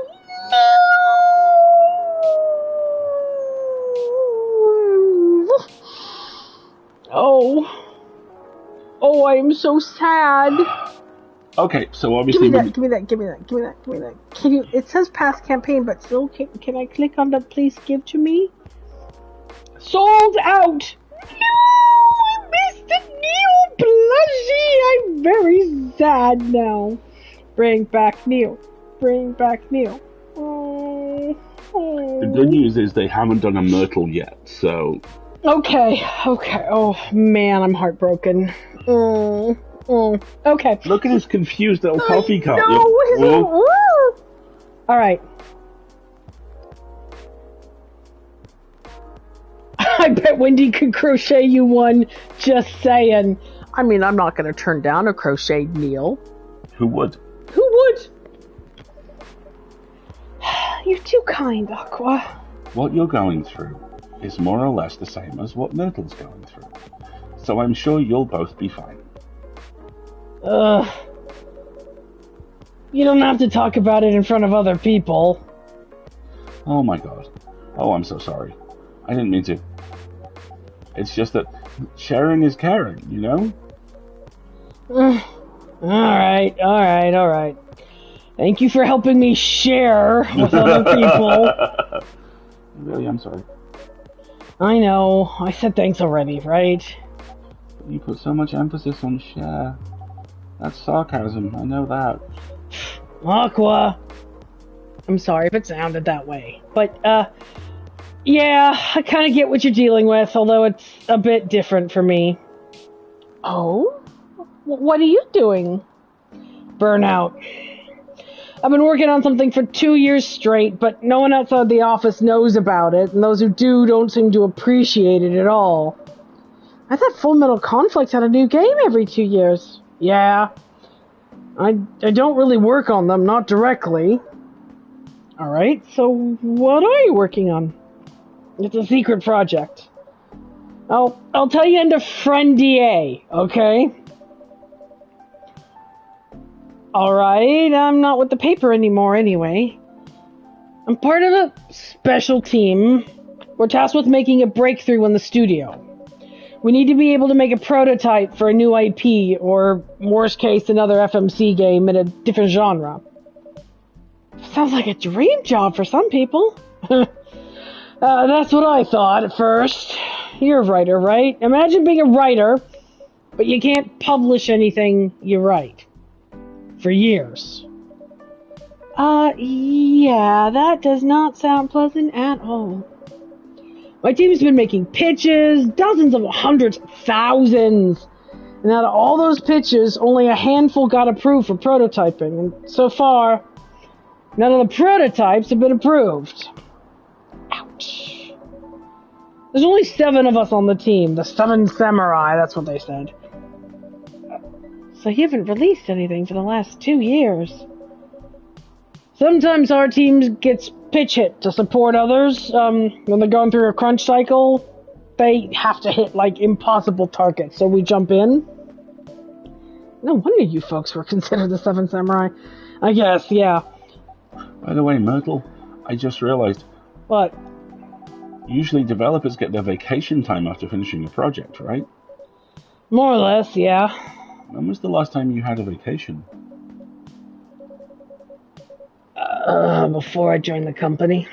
Speaker 1: No. Oh, I am so sad.
Speaker 2: Okay, so obviously
Speaker 1: give me that. Can you? It says past campaign, but still, can I click on the please give to me? Sold out. Mr. Neil plushie! I'm very sad now. Bring back Neil. Oh.
Speaker 2: The good news is they haven't done a Myrtle yet, so...
Speaker 1: Okay. Oh, man, I'm heartbroken. Okay.
Speaker 2: Look at his confused little coffee cup.
Speaker 1: No, Alright. I bet Wendy could crochet you one, just saying. I mean, I'm not going to turn down a crocheted Neil.
Speaker 2: Who would?
Speaker 1: Who would? You're too kind, Aqua.
Speaker 2: What you're going through is more or less the same as what Myrtle's going through. So I'm sure you'll both be fine.
Speaker 1: You don't have to talk about it in front of other people.
Speaker 2: Oh my god. Oh, I'm so sorry. I didn't mean to. It's just that sharing is caring, you know?
Speaker 1: Alright. Thank you for helping me share with other people.
Speaker 2: Really, I'm sorry.
Speaker 1: I know. I said thanks already, right?
Speaker 2: You put so much emphasis on share. That's sarcasm, I know that.
Speaker 1: Aqua. I'm sorry if it sounded that way. But, yeah, I kind of get what you're dealing with, although it's a bit different for me. Oh? What are you doing? Burnout. I've been working on something for 2 years straight, but no one outside the office knows about it, and those who do don't seem to appreciate it at all. I thought Full Metal Conflict had a new game every 2 years. Yeah. I don't really work on them, not directly. Alright, so what are you working on? It's a secret project. I'll tell you into Friendier, okay? Alright, I'm not with the paper anymore anyway. I'm part of a special team. We're tasked with making a breakthrough in the studio. We need to be able to make a prototype for a new IP, or worst case, another FMC game in a different genre. Sounds like a dream job for some people. That's what I thought at first. You're a writer, right? Imagine being a writer, but you can't publish anything you write. For years. Yeah, that does not sound pleasant at all. My team's been making pitches, dozens of hundreds, thousands. And out of all those pitches, only a handful got approved for prototyping. And so far, none of the prototypes have been approved. Ouch. There's only 7 of us on the team. The 7 Samurai, that's what they said. So you haven't released anything for the last 2 years. Sometimes our team gets pitch hit to support others. When they're going through a crunch cycle, they have to hit, like, impossible targets, so we jump in. No wonder you folks were considered the 7 Samurai. I guess, yeah.
Speaker 2: By the way, Myrtle, I just realized...
Speaker 1: What?
Speaker 2: Usually developers get their vacation time after finishing a project, right?
Speaker 1: More or less, yeah.
Speaker 2: When was the last time you had a vacation?
Speaker 1: Before I joined the company.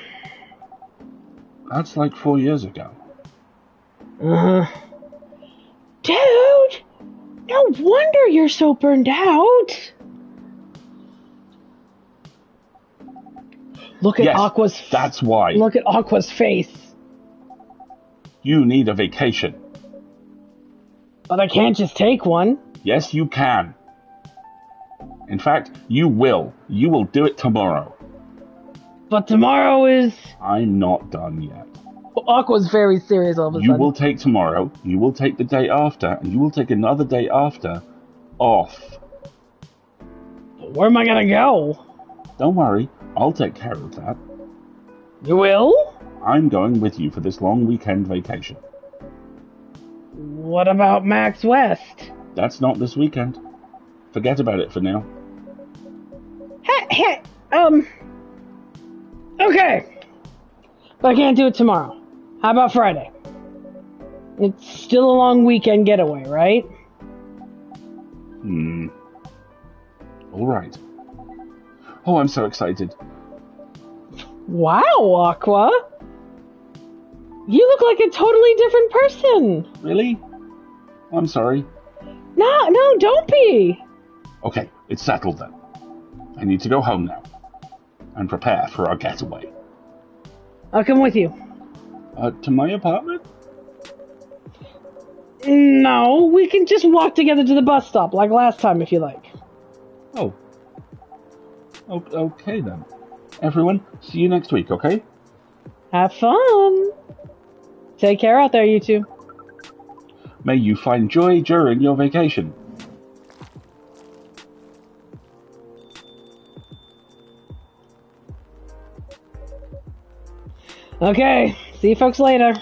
Speaker 2: That's like 4 years ago.
Speaker 1: Dude! No wonder you're so burned out! Look at Aqua's...
Speaker 2: that's why.
Speaker 1: Look at Aqua's face.
Speaker 2: You need a vacation.
Speaker 1: But I can't just take one.
Speaker 2: Yes, you can. In fact, you will. You will do it tomorrow.
Speaker 1: But tomorrow is...
Speaker 2: I'm not done yet.
Speaker 1: Aqua's very serious all of a sudden.
Speaker 2: You will take tomorrow, you will take the day after, and you will take another day after off.
Speaker 1: Where am I gonna go?
Speaker 2: Don't worry, I'll take care of that.
Speaker 1: You will?
Speaker 2: I'm going with you for this long weekend vacation.
Speaker 1: What about Max West?
Speaker 2: That's not this weekend. Forget about it for now.
Speaker 1: Okay. But I can't do it tomorrow. How about Friday? It's still a long weekend getaway, right?
Speaker 2: Alright. Oh, I'm so excited.
Speaker 1: Wow, Aqua. You look like a totally different person.
Speaker 2: Really? I'm sorry.
Speaker 1: No, don't be.
Speaker 2: Okay, it's settled then. I need to go home now. And prepare for our getaway.
Speaker 1: I'll come with you.
Speaker 2: To my apartment?
Speaker 1: No, we can just walk together to the bus stop, like last time, if you like.
Speaker 2: Oh. Okay then. Everyone, see you next week, okay?
Speaker 1: Have fun. Take care out there, you two.
Speaker 2: May you find joy during your vacation.
Speaker 1: Okay, see you folks later.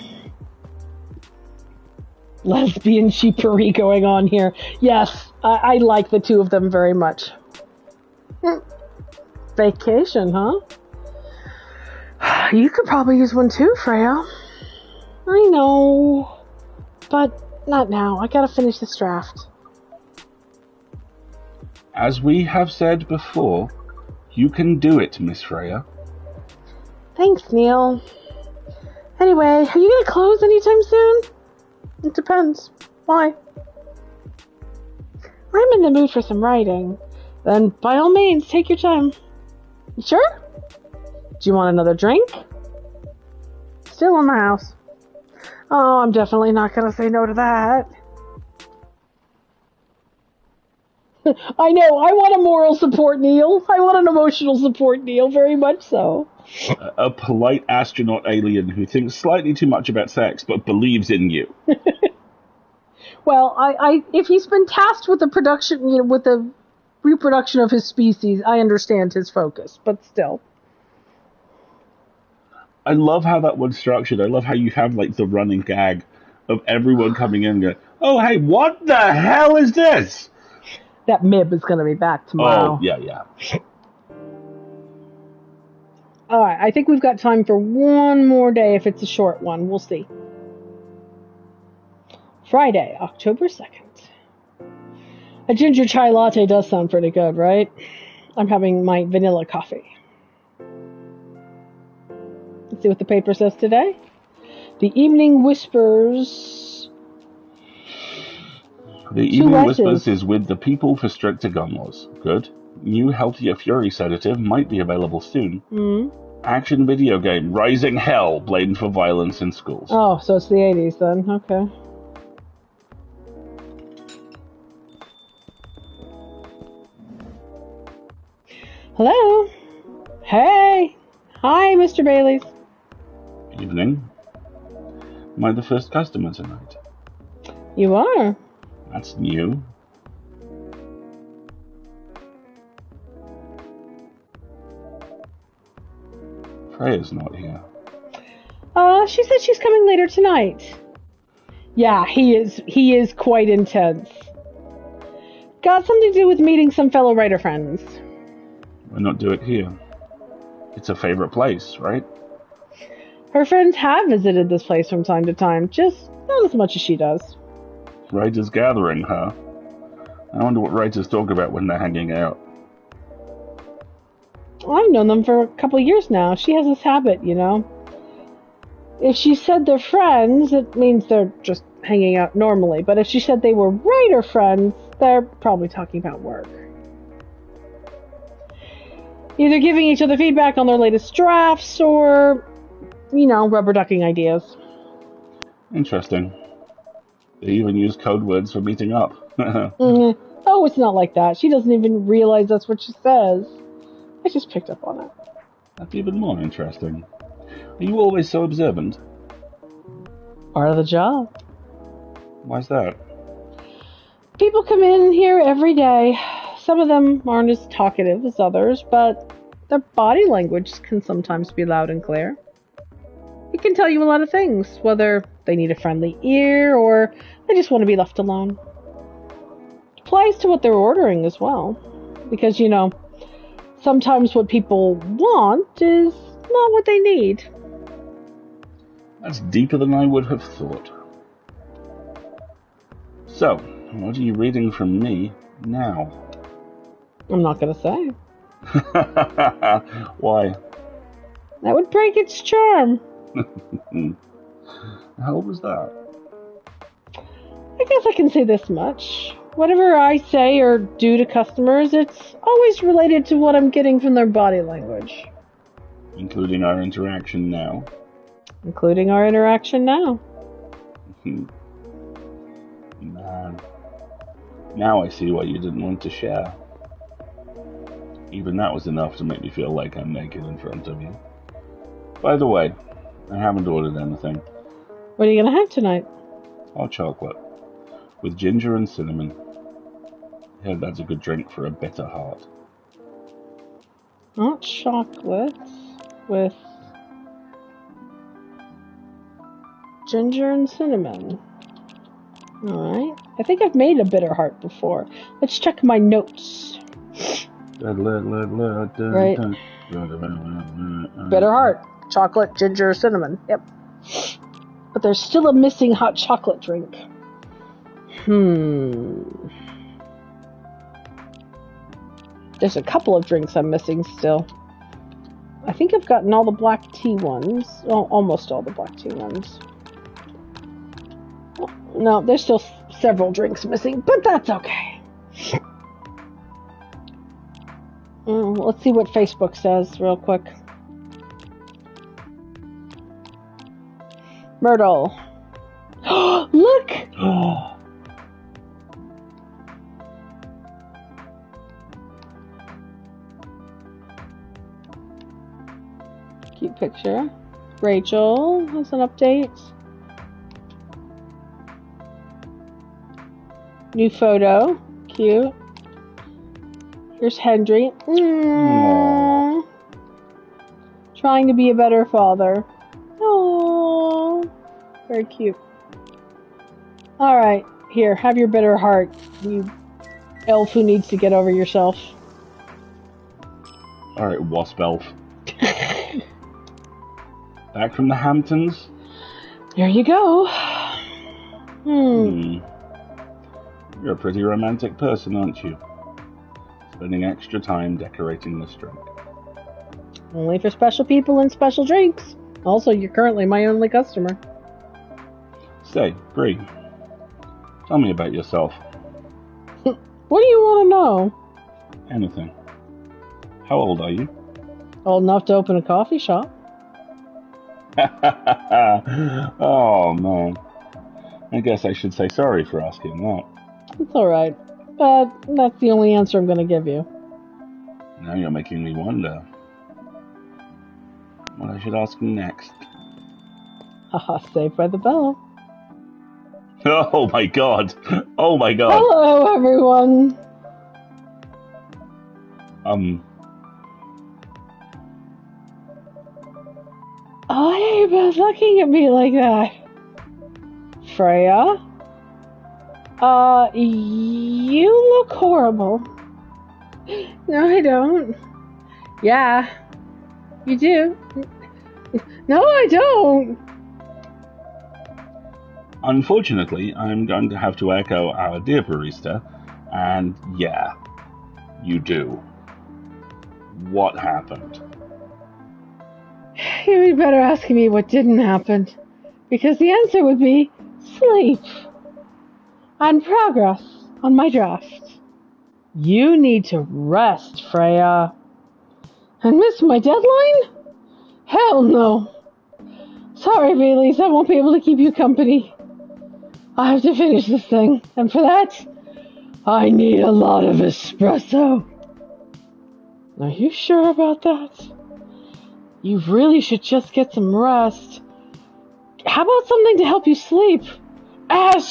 Speaker 1: Lesbian sheepery going on here. Yes, I like the two of them very much. Vacation, huh? You could probably use one too, Freya. I know, but not now. I gotta finish this draft.
Speaker 2: As we have said before, you can do it, Miss Freya.
Speaker 1: Thanks, Neil. Anyway, are you gonna close anytime soon? It depends. Why? I'm in the mood for some writing. Then, by all means, take your time. You sure? Do you want another drink? Still in the house. Oh, I'm definitely not gonna say no to that. I know, I want a moral support, Neil. I want an emotional support, Neil, very much so.
Speaker 2: A polite astronaut alien who thinks slightly too much about sex, but believes in you.
Speaker 1: Well, if he's been tasked with the production, with the reproduction of his species, I understand his focus, but still.
Speaker 2: I love how that one's structured. I love how you have, the running gag of everyone coming in and going, oh, hey, what the hell is this?
Speaker 1: That Mib is going to be back tomorrow.
Speaker 2: Oh, yeah.
Speaker 1: All right, I think we've got time for one more day if it's a short one. We'll see. Friday, October 2nd. A ginger chai latte does sound pretty good, right? I'm having my vanilla coffee. Let's see what the paper says today. The Evening Whispers.
Speaker 2: The Evening Whispers is with the People for Stricter Gun Laws. Good. New Healthier Fury sedative might be available soon. Action video game Rising Hell blamed for violence in schools.
Speaker 1: Oh, so it's the 80s then. Okay. Hello? Hey! Hi, Mr. Bailey's.
Speaker 2: Evening. Am I the first customer tonight?
Speaker 1: You are.
Speaker 2: That's new. Freya's not here.
Speaker 1: She said she's coming later tonight. Yeah, he is quite intense. Got something to do with meeting some fellow writer friends.
Speaker 2: Why not do it here? It's a favorite place, right?
Speaker 1: Her friends have visited this place from time to time, just not as much as she does.
Speaker 2: Writers gathering, huh? I wonder what writers talk about when they're hanging out.
Speaker 1: I've known them for a couple of years now. She has this habit, If she said they're friends, it means they're just hanging out normally. But if she said they were writer friends, they're probably talking about work. Either giving each other feedback on their latest drafts or, rubber ducking ideas.
Speaker 2: Interesting. They even use code words for meeting up.
Speaker 1: Oh, it's not like that. She doesn't even realize that's what she says. I just picked up on it.
Speaker 2: That's even more interesting. Are you always so observant?
Speaker 1: Part of the job.
Speaker 2: Why's that?
Speaker 1: People come in here every day. Some of them aren't as talkative as others, but their body language can sometimes be loud and clear. It can tell you a lot of things, whether they need a friendly ear or they just want to be left alone. It applies to what they're ordering as well. Because, sometimes what people want is not what they need.
Speaker 2: That's deeper than I would have thought. So, what are you reading from me now?
Speaker 1: I'm not going to say.
Speaker 2: Why?
Speaker 1: That would break its charm.
Speaker 2: How was that?
Speaker 1: I guess I can say this much. Whatever I say or do to customers, it's always related to what I'm getting from their body language.
Speaker 2: Including our interaction now?
Speaker 1: Including our interaction now.
Speaker 2: Man. Now I see why you didn't want to share. Even that was enough to make me feel like I'm naked in front of you. By the way, I haven't ordered anything.
Speaker 1: What are you going to have tonight?
Speaker 2: Hot chocolate. With ginger and cinnamon. I heard that's a good drink for a bitter heart.
Speaker 1: Hot chocolate with ginger and cinnamon. Alright. I think I've made a bitter heart before. Let's check my notes. Right. Bitter heart. Chocolate, ginger, cinnamon. Yep. But there's still a missing hot chocolate drink. There's a couple of drinks I'm missing still. I think I've gotten all the black tea ones. Well, almost all the black tea ones. No, there's still several drinks missing, but that's okay. Let's see what Facebook says real quick. Myrtle. Look! Cute picture. Rachel has an update. New photo. Cute. Here's Hendry. Aww. Trying to be a better father. Aww. Very cute. Alright. Here, have your bitter heart. You elf who needs to get over yourself.
Speaker 2: Alright, wasp elf. Back from the Hamptons?
Speaker 1: There you go.
Speaker 2: You're a pretty romantic person, aren't you? Spending extra time decorating this drink.
Speaker 1: Only for special people and special drinks. Also, you're currently my only customer.
Speaker 2: Say, Bree, tell me about yourself.
Speaker 1: What do you want to know?
Speaker 2: Anything. How old are you?
Speaker 1: Old enough to open a coffee shop.
Speaker 2: Oh, man. I guess I should say sorry for asking that.
Speaker 1: It's alright. But that's the only answer I'm going to give you.
Speaker 2: Now you're making me wonder what I should ask next.
Speaker 1: Haha, Saved by the Bell.
Speaker 2: Oh my god! Oh my god!
Speaker 1: Hello, everyone! Why are you both looking at me like that? Freya? You look horrible. No, I don't. Yeah, you do. No, I don't.
Speaker 2: Unfortunately, I'm going to have to echo our dear barista, and yeah, you do. What happened?
Speaker 1: You'd be better asking me what didn't happen, because the answer would be sleep and progress on my draft. You need to rest, Freya. And miss my deadline? Hell no. Sorry, Baileys, I won't be able to keep you company. I have to finish this thing, and for that, I need a lot of espresso. Are you sure about that? You really should just get some rest. How about something to help you sleep? Espresso!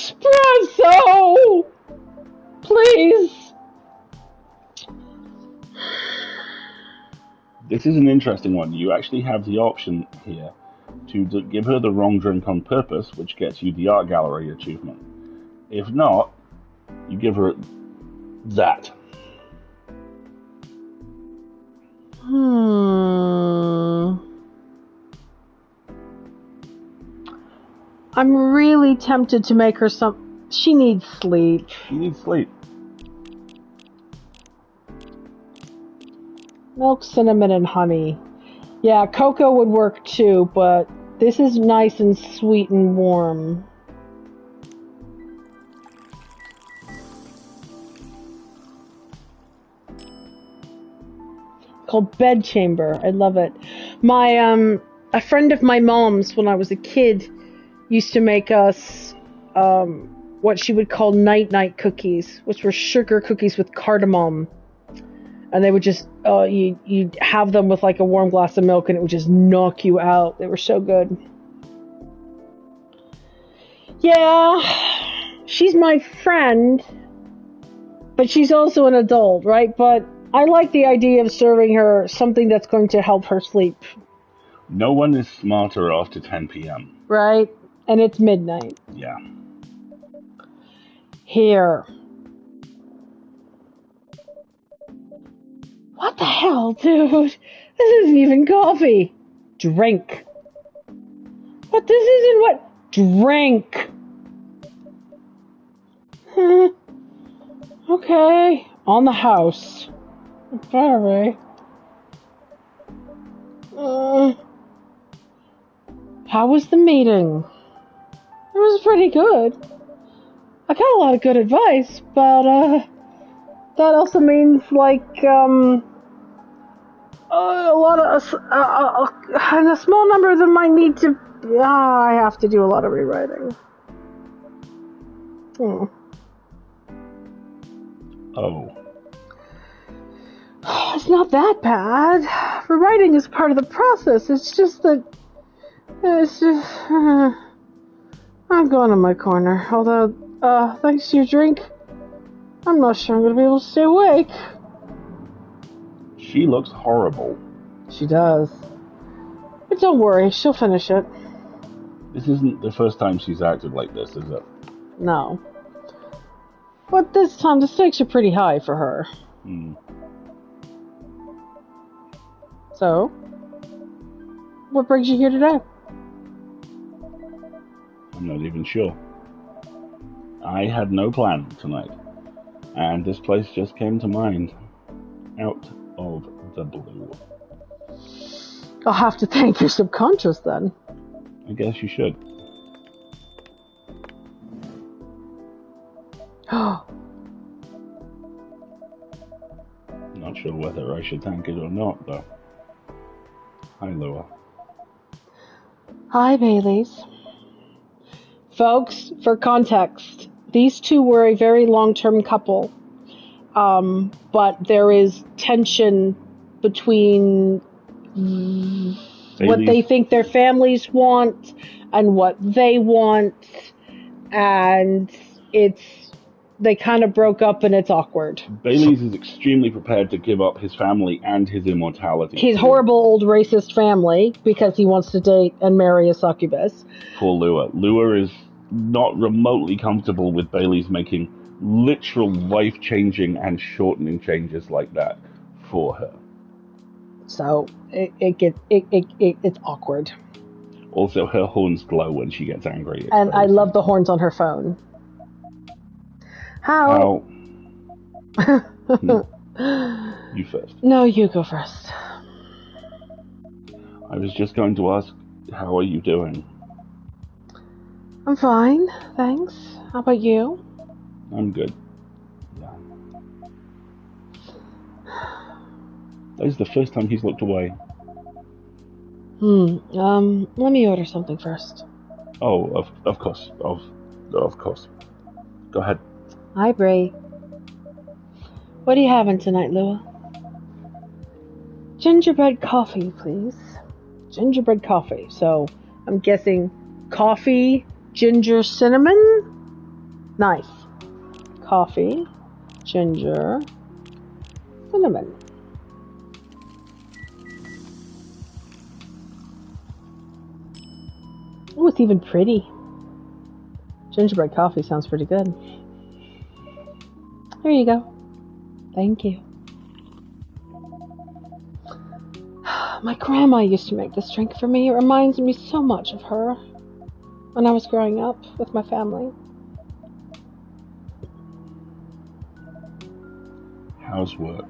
Speaker 1: Please!
Speaker 2: This is an interesting one. You actually have the option here to give her the wrong drink on purpose, which gets you the art gallery achievement. If not, you give her that.
Speaker 1: I'm really tempted to make her some... She needs sleep.
Speaker 2: She needs sleep.
Speaker 1: Milk, cinnamon, and honey. Yeah, cocoa would work too, but this is nice and sweet and warm. Called Bedchamber. I love it. A friend of my mom's, when I was a kid, used to make us what she would call night-night cookies, which were sugar cookies with cardamom. And they would just, you'd have them with like a warm glass of milk and it would just knock you out. They were so good. Yeah, she's my friend, but she's also an adult, right? But I like the idea of serving her something that's going to help her sleep.
Speaker 2: No one is smarter after 10 p.m.
Speaker 1: Right? And it's midnight.
Speaker 2: Yeah.
Speaker 1: Here. What the hell, dude? This isn't even coffee. Drink. But this isn't what... Drink. Okay. On the house. Sorry. How was the meeting? It was pretty good. I got a lot of good advice, but that also means like a lot of and a small number of them might need to. I have to do a lot of rewriting.
Speaker 2: Oh.
Speaker 1: It's not that bad. Rewriting is part of the process. It's just that I'm going in my corner. Although, thanks to your drink, I'm not sure I'm going to be able to stay awake.
Speaker 2: She looks horrible.
Speaker 1: She does. But don't worry, she'll finish it.
Speaker 2: This isn't the first time she's acted like this, is it?
Speaker 1: No. But this time the stakes are pretty high for her. So, what brings you here today?
Speaker 2: I'm not even sure. I had no plan tonight, and this place just came to mind, out of the blue.
Speaker 1: I'll have to thank your subconscious then.
Speaker 2: I guess you should. Not sure whether I should thank it or not, though. Hi, Lua.
Speaker 1: Hi, Baileys. Folks, for context, these two were a very long-term couple, but there is tension between what they think their families want and what they want, and they kind of broke up and it's awkward.
Speaker 2: Baileys is extremely prepared to give up his family and his immortality.
Speaker 1: His horrible old racist family, because he wants to date and marry a succubus.
Speaker 2: Poor Lua. Lua is not remotely comfortable with Baileys making literal life-changing and shortening changes like that for her.
Speaker 1: So it's awkward.
Speaker 2: Also, her horns glow when she gets angry.
Speaker 1: And I love the horns on her phone. How?
Speaker 2: You first.
Speaker 1: No, you go first.
Speaker 2: I was just going to ask, how are you doing?
Speaker 1: I'm fine, thanks. How about you?
Speaker 2: I'm good. Yeah. That is the first time he's looked away.
Speaker 1: Let me order something first.
Speaker 2: Oh, of course. Of course. Go ahead.
Speaker 1: Hi, Bray. What are you having tonight, Lua? Gingerbread coffee, please. Gingerbread coffee. So, I'm guessing coffee, ginger, cinnamon? Nice. Coffee, ginger, cinnamon. Oh, it's even pretty. Gingerbread coffee sounds pretty good. Here you go. Thank you. My grandma used to make this drink for me. It reminds me so much of her when I was growing up with my family.
Speaker 2: How's work?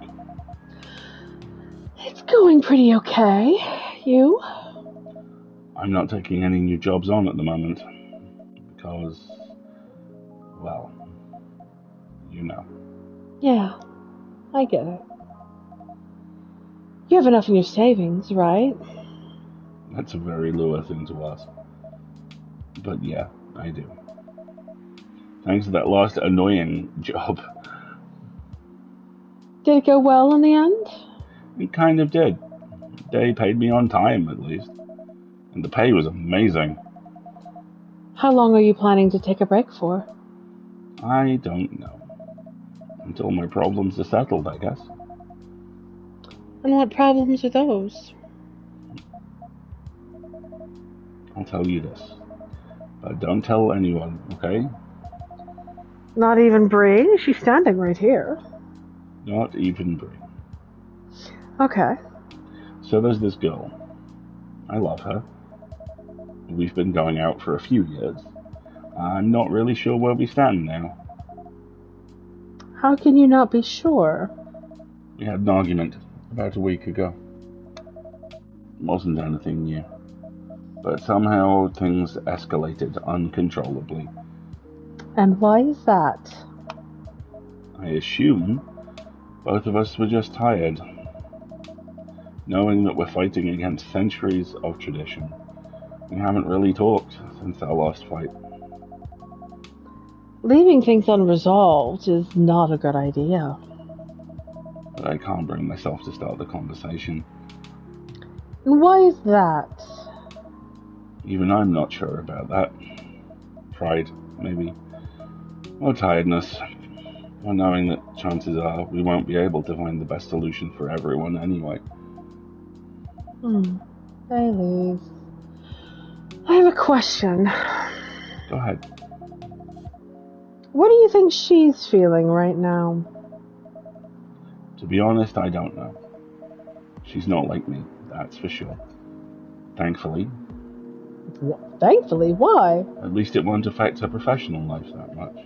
Speaker 1: It's going pretty okay. You?
Speaker 2: I'm not taking any new jobs on at the moment. Because, well, you know.
Speaker 1: Yeah, I get it. You have enough in your savings, right?
Speaker 2: That's a very Lua thing to ask. But yeah, I do. Thanks to that last annoying job.
Speaker 1: Did it go well in the end?
Speaker 2: It kind of did. They paid me on time, at least. And the pay was amazing.
Speaker 1: How long are you planning to take a break for?
Speaker 2: I don't know. Until my problems are settled, I guess.
Speaker 1: And what problems are those?
Speaker 2: I'll tell you this. But don't tell anyone, okay?
Speaker 1: Not even Bree? She's standing right here.
Speaker 2: Not even Bree.
Speaker 1: Okay.
Speaker 2: So there's this girl. I love her. We've been going out for a few years. I'm not really sure where we stand now.
Speaker 1: How can you not be sure?
Speaker 2: We had an argument about a week ago. It wasn't anything new. But somehow things escalated uncontrollably.
Speaker 1: And why is that?
Speaker 2: I assume both of us were just tired. Knowing that we're fighting against centuries of tradition. We haven't really talked since our last fight.
Speaker 1: Leaving things unresolved is not a good idea.
Speaker 2: But I can't bring myself to start the conversation.
Speaker 1: And why is that?
Speaker 2: Even I'm not sure about that. Pride, maybe. Or tiredness. Or knowing that chances are we won't be able to find the best solution for everyone anyway.
Speaker 1: Baileys. I have a question.
Speaker 2: Go ahead.
Speaker 1: What do you think she's feeling right now?
Speaker 2: To be honest, I don't know. She's not like me, that's for sure. Thankfully.
Speaker 1: Thankfully? Why?
Speaker 2: At least it won't affect her professional life that much.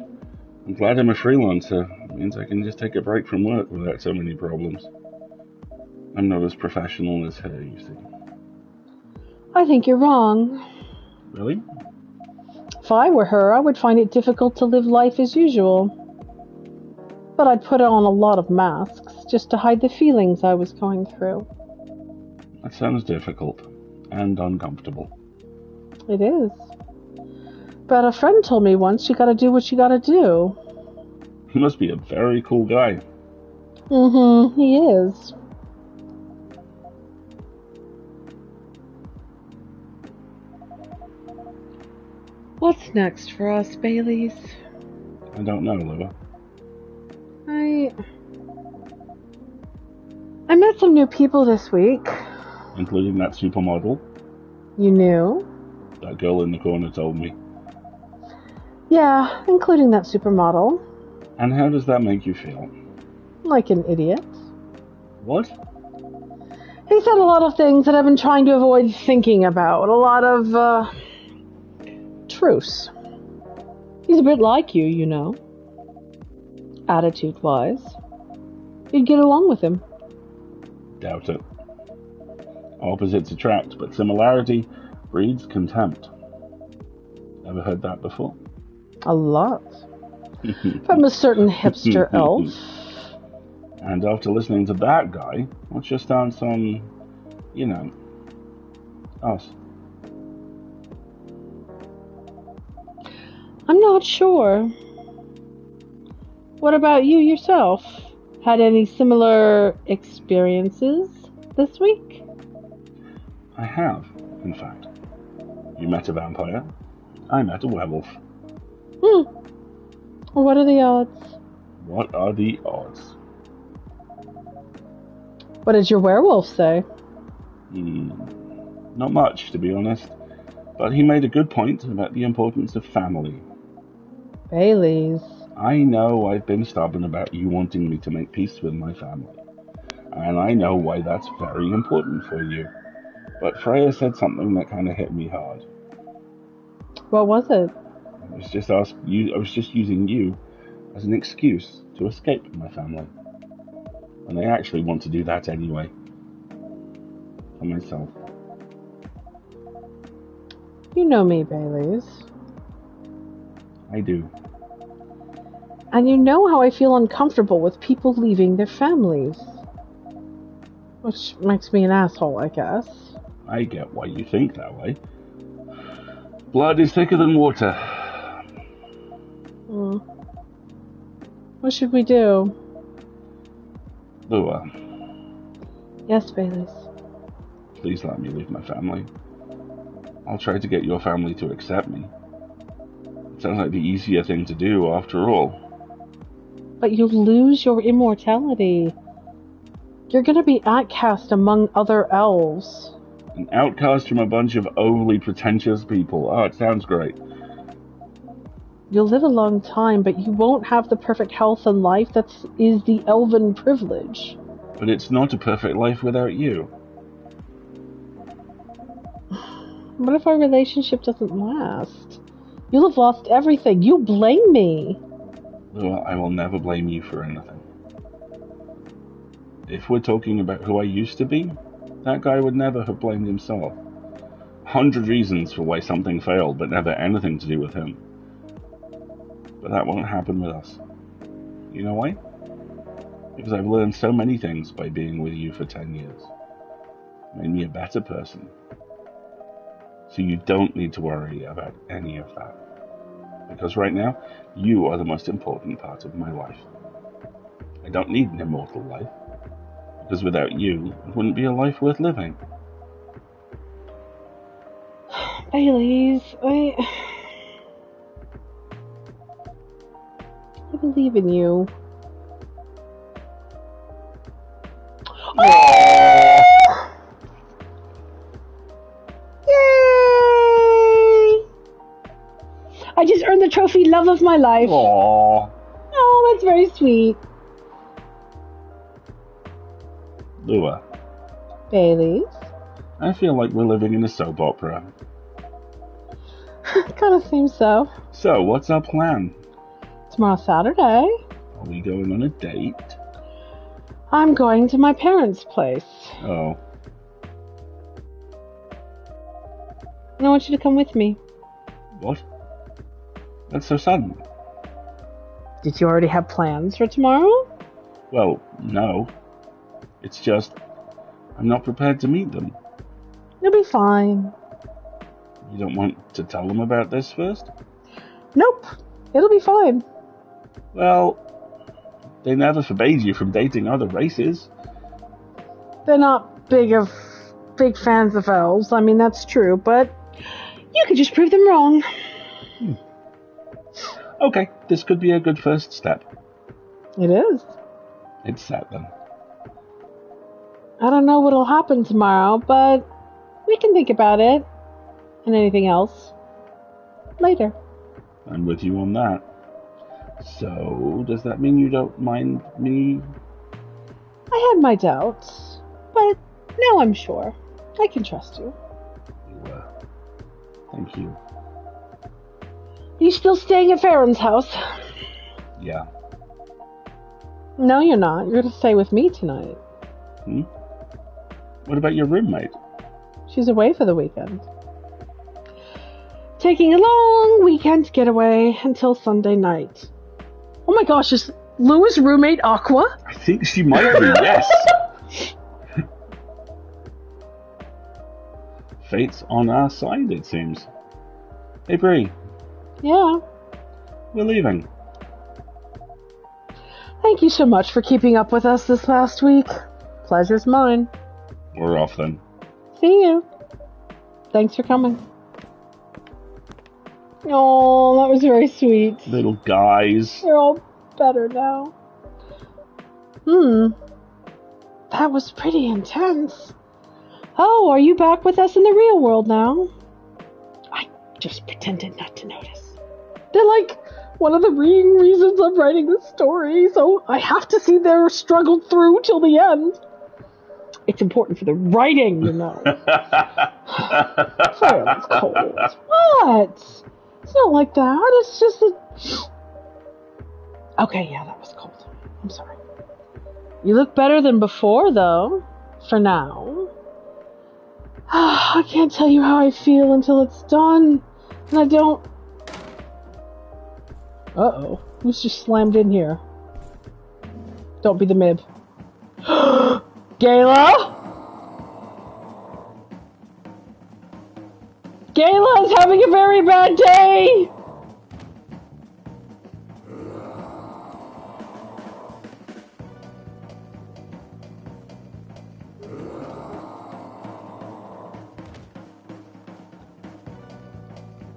Speaker 2: I'm glad I'm a freelancer. It means I can just take a break from work without so many problems. I'm not as professional as her, you see.
Speaker 1: I think you're wrong.
Speaker 2: Really?
Speaker 1: If I were her, I would find it difficult to live life as usual. But I'd put on a lot of masks just to hide the feelings I was going through.
Speaker 2: That sounds difficult and uncomfortable.
Speaker 1: It is. But a friend told me once you gotta do what you gotta do.
Speaker 2: He must be a very cool guy.
Speaker 1: He is. What's next for us, Baileys?
Speaker 2: I don't know, Liva.
Speaker 1: I met some new people this week.
Speaker 2: Including that supermodel?
Speaker 1: You knew?
Speaker 2: That girl in the corner told me.
Speaker 1: Yeah, including that supermodel.
Speaker 2: And how does that make you feel?
Speaker 1: Like an idiot.
Speaker 2: What?
Speaker 1: He said a lot of things that I've been trying to avoid thinking about. A lot of, truce. He's a bit like you, you know. Attitude-wise. You'd get along with him.
Speaker 2: Doubt it. Opposites attract, but similarity breeds contempt. Ever heard that before?
Speaker 1: A lot. From a certain hipster elf.
Speaker 2: And after listening to that guy, what's your stance on, us?
Speaker 1: I'm not sure. What about you yourself? Had any similar experiences this week?
Speaker 2: I have, in fact. You met a vampire. I met a werewolf.
Speaker 1: What are the odds?
Speaker 2: What are the odds?
Speaker 1: What did your werewolf say?
Speaker 2: Not much, to be honest. But he made a good point about the importance of family.
Speaker 1: Baileys.
Speaker 2: I know I've been stubborn about you wanting me to make peace with my family. And I know why that's very important for you. But Freya said something that kind of hit me hard.
Speaker 1: What was it?
Speaker 2: I was just using you as an excuse to escape my family. And I actually want to do that anyway. For myself.
Speaker 1: You know me, Baileys.
Speaker 2: I do.
Speaker 1: And you know how I feel uncomfortable with people leaving their families. Which makes me an asshole, I guess.
Speaker 2: I get why you think that way. Blood is thicker than water.
Speaker 1: What should we do?
Speaker 2: Lua.
Speaker 1: Yes, Baylis.
Speaker 2: Please let me leave my family. I'll try to get your family to accept me. It sounds like the easier thing to do, after all.
Speaker 1: But you'll lose your immortality. You're gonna be outcast among other elves.
Speaker 2: An outcast from a bunch of overly pretentious people. Oh, it sounds great.
Speaker 1: You'll live a long time, but you won't have the perfect health and life that is the elven privilege.
Speaker 2: But it's not a perfect life without you.
Speaker 1: What if our relationship doesn't last? You'll have lost everything. You blame me.
Speaker 2: Well, I will never blame you for anything. If we're talking about who I used to be, that guy would never have blamed himself. 100 reasons for why something failed, but never anything to do with him. But that won't happen with us. You know why? Because I've learned so many things by being with you for 10 years. Made me a better person. So you don't need to worry about any of that. Because right now, you are the most important part of my life. I don't need an immortal life. Because without you, it wouldn't be a life worth living.
Speaker 1: Baylis, I believe in you. Oh! Yay! I just earned the trophy Love of My Life.
Speaker 2: Aww.
Speaker 1: Oh, that's very sweet.
Speaker 2: Lua.
Speaker 1: Baylis.
Speaker 2: I feel like we're living in a soap opera.
Speaker 1: Kind of seems so.
Speaker 2: So, what's our plan?
Speaker 1: Tomorrow Saturday.
Speaker 2: Are we going on a date?
Speaker 1: I'm going to my parents' place.
Speaker 2: Oh.
Speaker 1: And I want you to come with me.
Speaker 2: What? That's so sudden.
Speaker 1: Did you already have plans for tomorrow?
Speaker 2: Well, no. It's just, I'm not prepared to meet them.
Speaker 1: You'll be fine.
Speaker 2: You don't want to tell them about this first?
Speaker 1: Nope. It'll be fine.
Speaker 2: Well, they never forbade you from dating other races.
Speaker 1: They're not big fans of elves. I mean, that's true, but you could just prove them wrong.
Speaker 2: Okay, this could be a good first step.
Speaker 1: It is.
Speaker 2: It's set then.
Speaker 1: I don't know what'll happen tomorrow, but we can think about it. And anything else. Later.
Speaker 2: I'm with you on that. So, does that mean you don't mind me?
Speaker 1: I had my doubts, but now I'm sure. I can trust you.
Speaker 2: Thank you.
Speaker 1: Are you still staying at Farron's house?
Speaker 2: Yeah.
Speaker 1: No, you're not. You're going to stay with me tonight.
Speaker 2: What about your roommate?
Speaker 1: She's away for the weekend. Taking a long weekend getaway until Sunday night. Oh my gosh, is Lua's roommate Aqua?
Speaker 2: I think she might be, yes. Fate's on our side, it seems. Hey, Bree.
Speaker 1: Yeah?
Speaker 2: We're leaving.
Speaker 1: Thank you so much for keeping up with us this last week. Pleasure's mine.
Speaker 2: We're off then.
Speaker 1: See you. Thanks for coming. Oh, that was very sweet.
Speaker 2: Little guys.
Speaker 1: They're all better now. That was pretty intense. Oh, are you back with us in the real world now? I just pretended not to notice. They're like one of the reasons I'm writing this story, so I have to see their struggle through till the end. It's important for the writing, you know. Sorry, it's cold. What? It's not like that. It's just that... Okay, yeah, that was cold. I'm sorry. You look better than before, though. For now. I can't tell you how I feel until it's done. And I don't... Uh-oh. Who's just slammed in here? Don't be the mib. Gayla? Gayla is having a very bad day!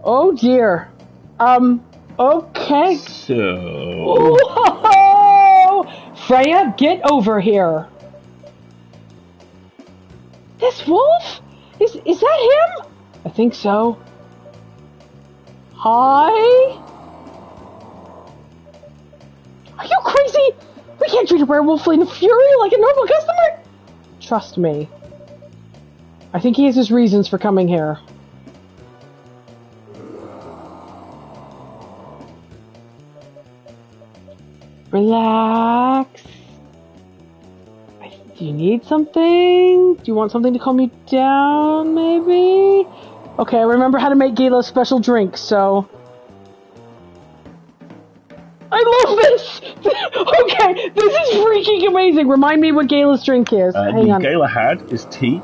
Speaker 1: Oh dear. Okay.
Speaker 2: So...
Speaker 1: Whoa! Freya, get over here. This wolf? Is that him? I think so. Hi? Are you crazy? We can't treat a werewolf in a fury like a normal customer. Trust me. I think he has his reasons for coming here. Relax. Do you need something? Do you want something to calm you down, maybe? Okay, I remember how to make Gala's special drink, so... I love this! Okay, this is freaking amazing! Remind me what Gala's drink is. Hang on.
Speaker 2: Gala had is tea.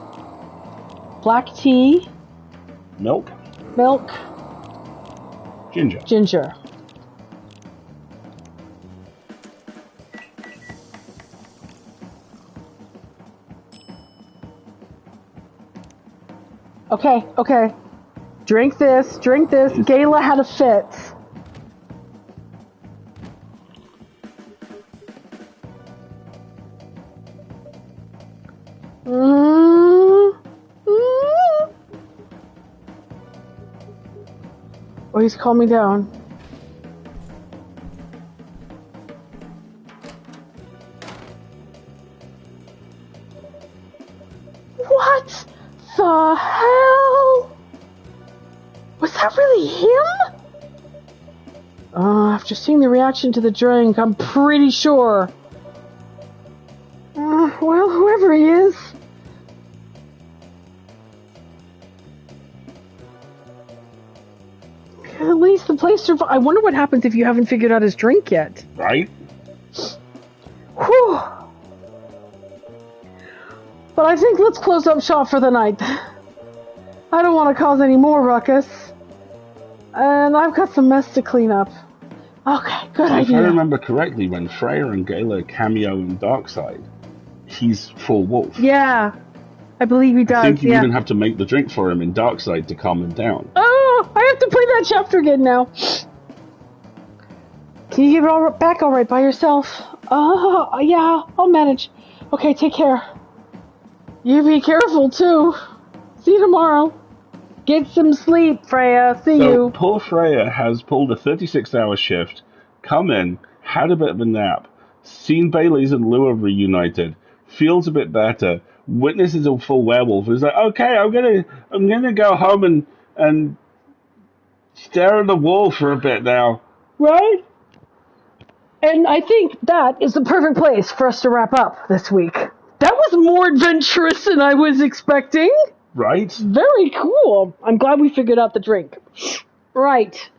Speaker 1: Black tea.
Speaker 2: Milk.
Speaker 1: Milk.
Speaker 2: Ginger.
Speaker 1: Ginger. Okay, okay. Drink this, drink this. Gala had a fit. Oh, he's calmed me down. What the hell? Was that really him? After seeing the reaction to the drink, I'm pretty sure. Well, whoever he is. At least the place survived. I wonder what happens if you haven't figured out his drink yet.
Speaker 2: Right?
Speaker 1: Whew. But I think let's close up shop for the night. I don't want to cause any more ruckus. And I've got some mess to clean up. Okay, good idea.
Speaker 2: If I remember correctly, when Freya and Gala cameo in Darkside, he's full wolf.
Speaker 1: Yeah, I believe he does.
Speaker 2: I think you even have to make the drink for him in Darkside to calm him down.
Speaker 1: Oh, I have to play that chapter again now. Can you give it back all right by yourself? Oh, yeah, I'll manage. Okay, take care. You be careful, too. See you tomorrow. Get some sleep, Freya. See you.
Speaker 2: So, poor Freya has pulled a 36-hour shift, come in, had a bit of a nap, seen Bailey's and Lua reunited, feels a bit better, witnesses a full werewolf, is like, okay, I'm gonna go home and stare at the wall for a bit now.
Speaker 1: Right? And I think that is the perfect place for us to wrap up this week. That was more adventurous than I was expecting.
Speaker 2: Right?
Speaker 1: Very cool. I'm glad we figured out the drink. Right.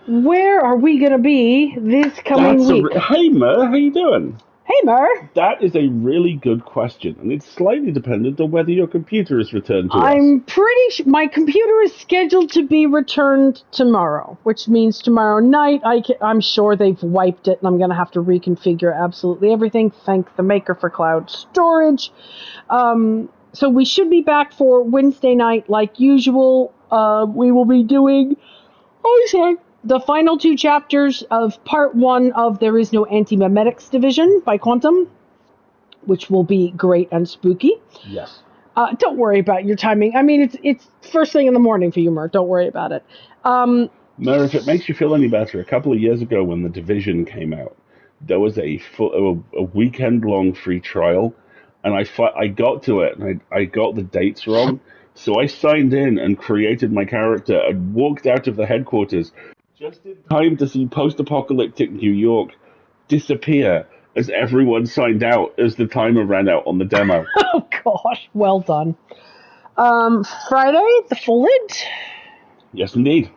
Speaker 1: Where are we going to be this coming week?
Speaker 2: Hey, Mer, how you doing?
Speaker 1: Hey, Mer.
Speaker 2: That is a really good question, and it's slightly dependent on whether your computer is returned to us.
Speaker 1: I'm pretty sure my computer is scheduled to be returned tomorrow, which means tomorrow night I'm sure they've wiped it, and I'm going to have to reconfigure absolutely everything. Thank the maker for cloud storage. So we should be back for Wednesday night like usual. We will be doing the final 2 chapters of part 1 of There Is No Anti-Memetics Division by Quantum, which will be great and spooky.
Speaker 2: Yes.
Speaker 1: Don't worry about your timing. I mean, it's first thing in the morning for you, Mer. Don't worry about it.
Speaker 2: Mer, if it makes you feel any better, a couple of years ago when The Division came out, there was a weekend-long free trial, and I got to it, and I got the dates wrong, so I signed in and created my character and walked out of the headquarters just in time to see post-apocalyptic New York disappear as everyone signed out as the timer ran out on the demo.
Speaker 1: Oh, gosh. Well done. Friday, the full lid?
Speaker 2: Yes, indeed.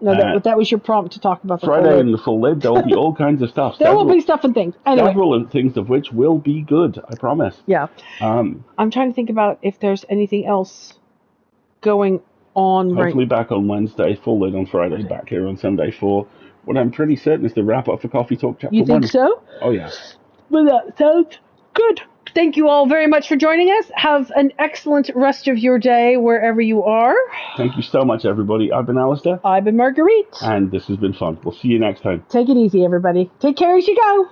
Speaker 1: No, that was your prompt to talk about the
Speaker 2: Friday
Speaker 1: full lid.
Speaker 2: and the full lid. There will be all kinds of stuff.
Speaker 1: There will be stuff and things. Anyway.
Speaker 2: Several things of which will be good, I promise.
Speaker 1: Yeah. I'm trying to think about if there's anything else going on.
Speaker 2: Hopefully back on Wednesday, full lid on Friday, back here on Sunday for what I'm pretty certain is the wrap-up for Coffee Talk Chapter 1.
Speaker 1: You think so?
Speaker 2: Oh, yeah.
Speaker 1: Well, that sounds good. Thank you all very much for joining us. Have an excellent rest of your day wherever you are.
Speaker 2: Thank you so much, everybody. I've been Alistair.
Speaker 1: I've been Marguerite.
Speaker 2: And this has been fun. We'll see you next time.
Speaker 1: Take it easy, everybody. Take care as you go.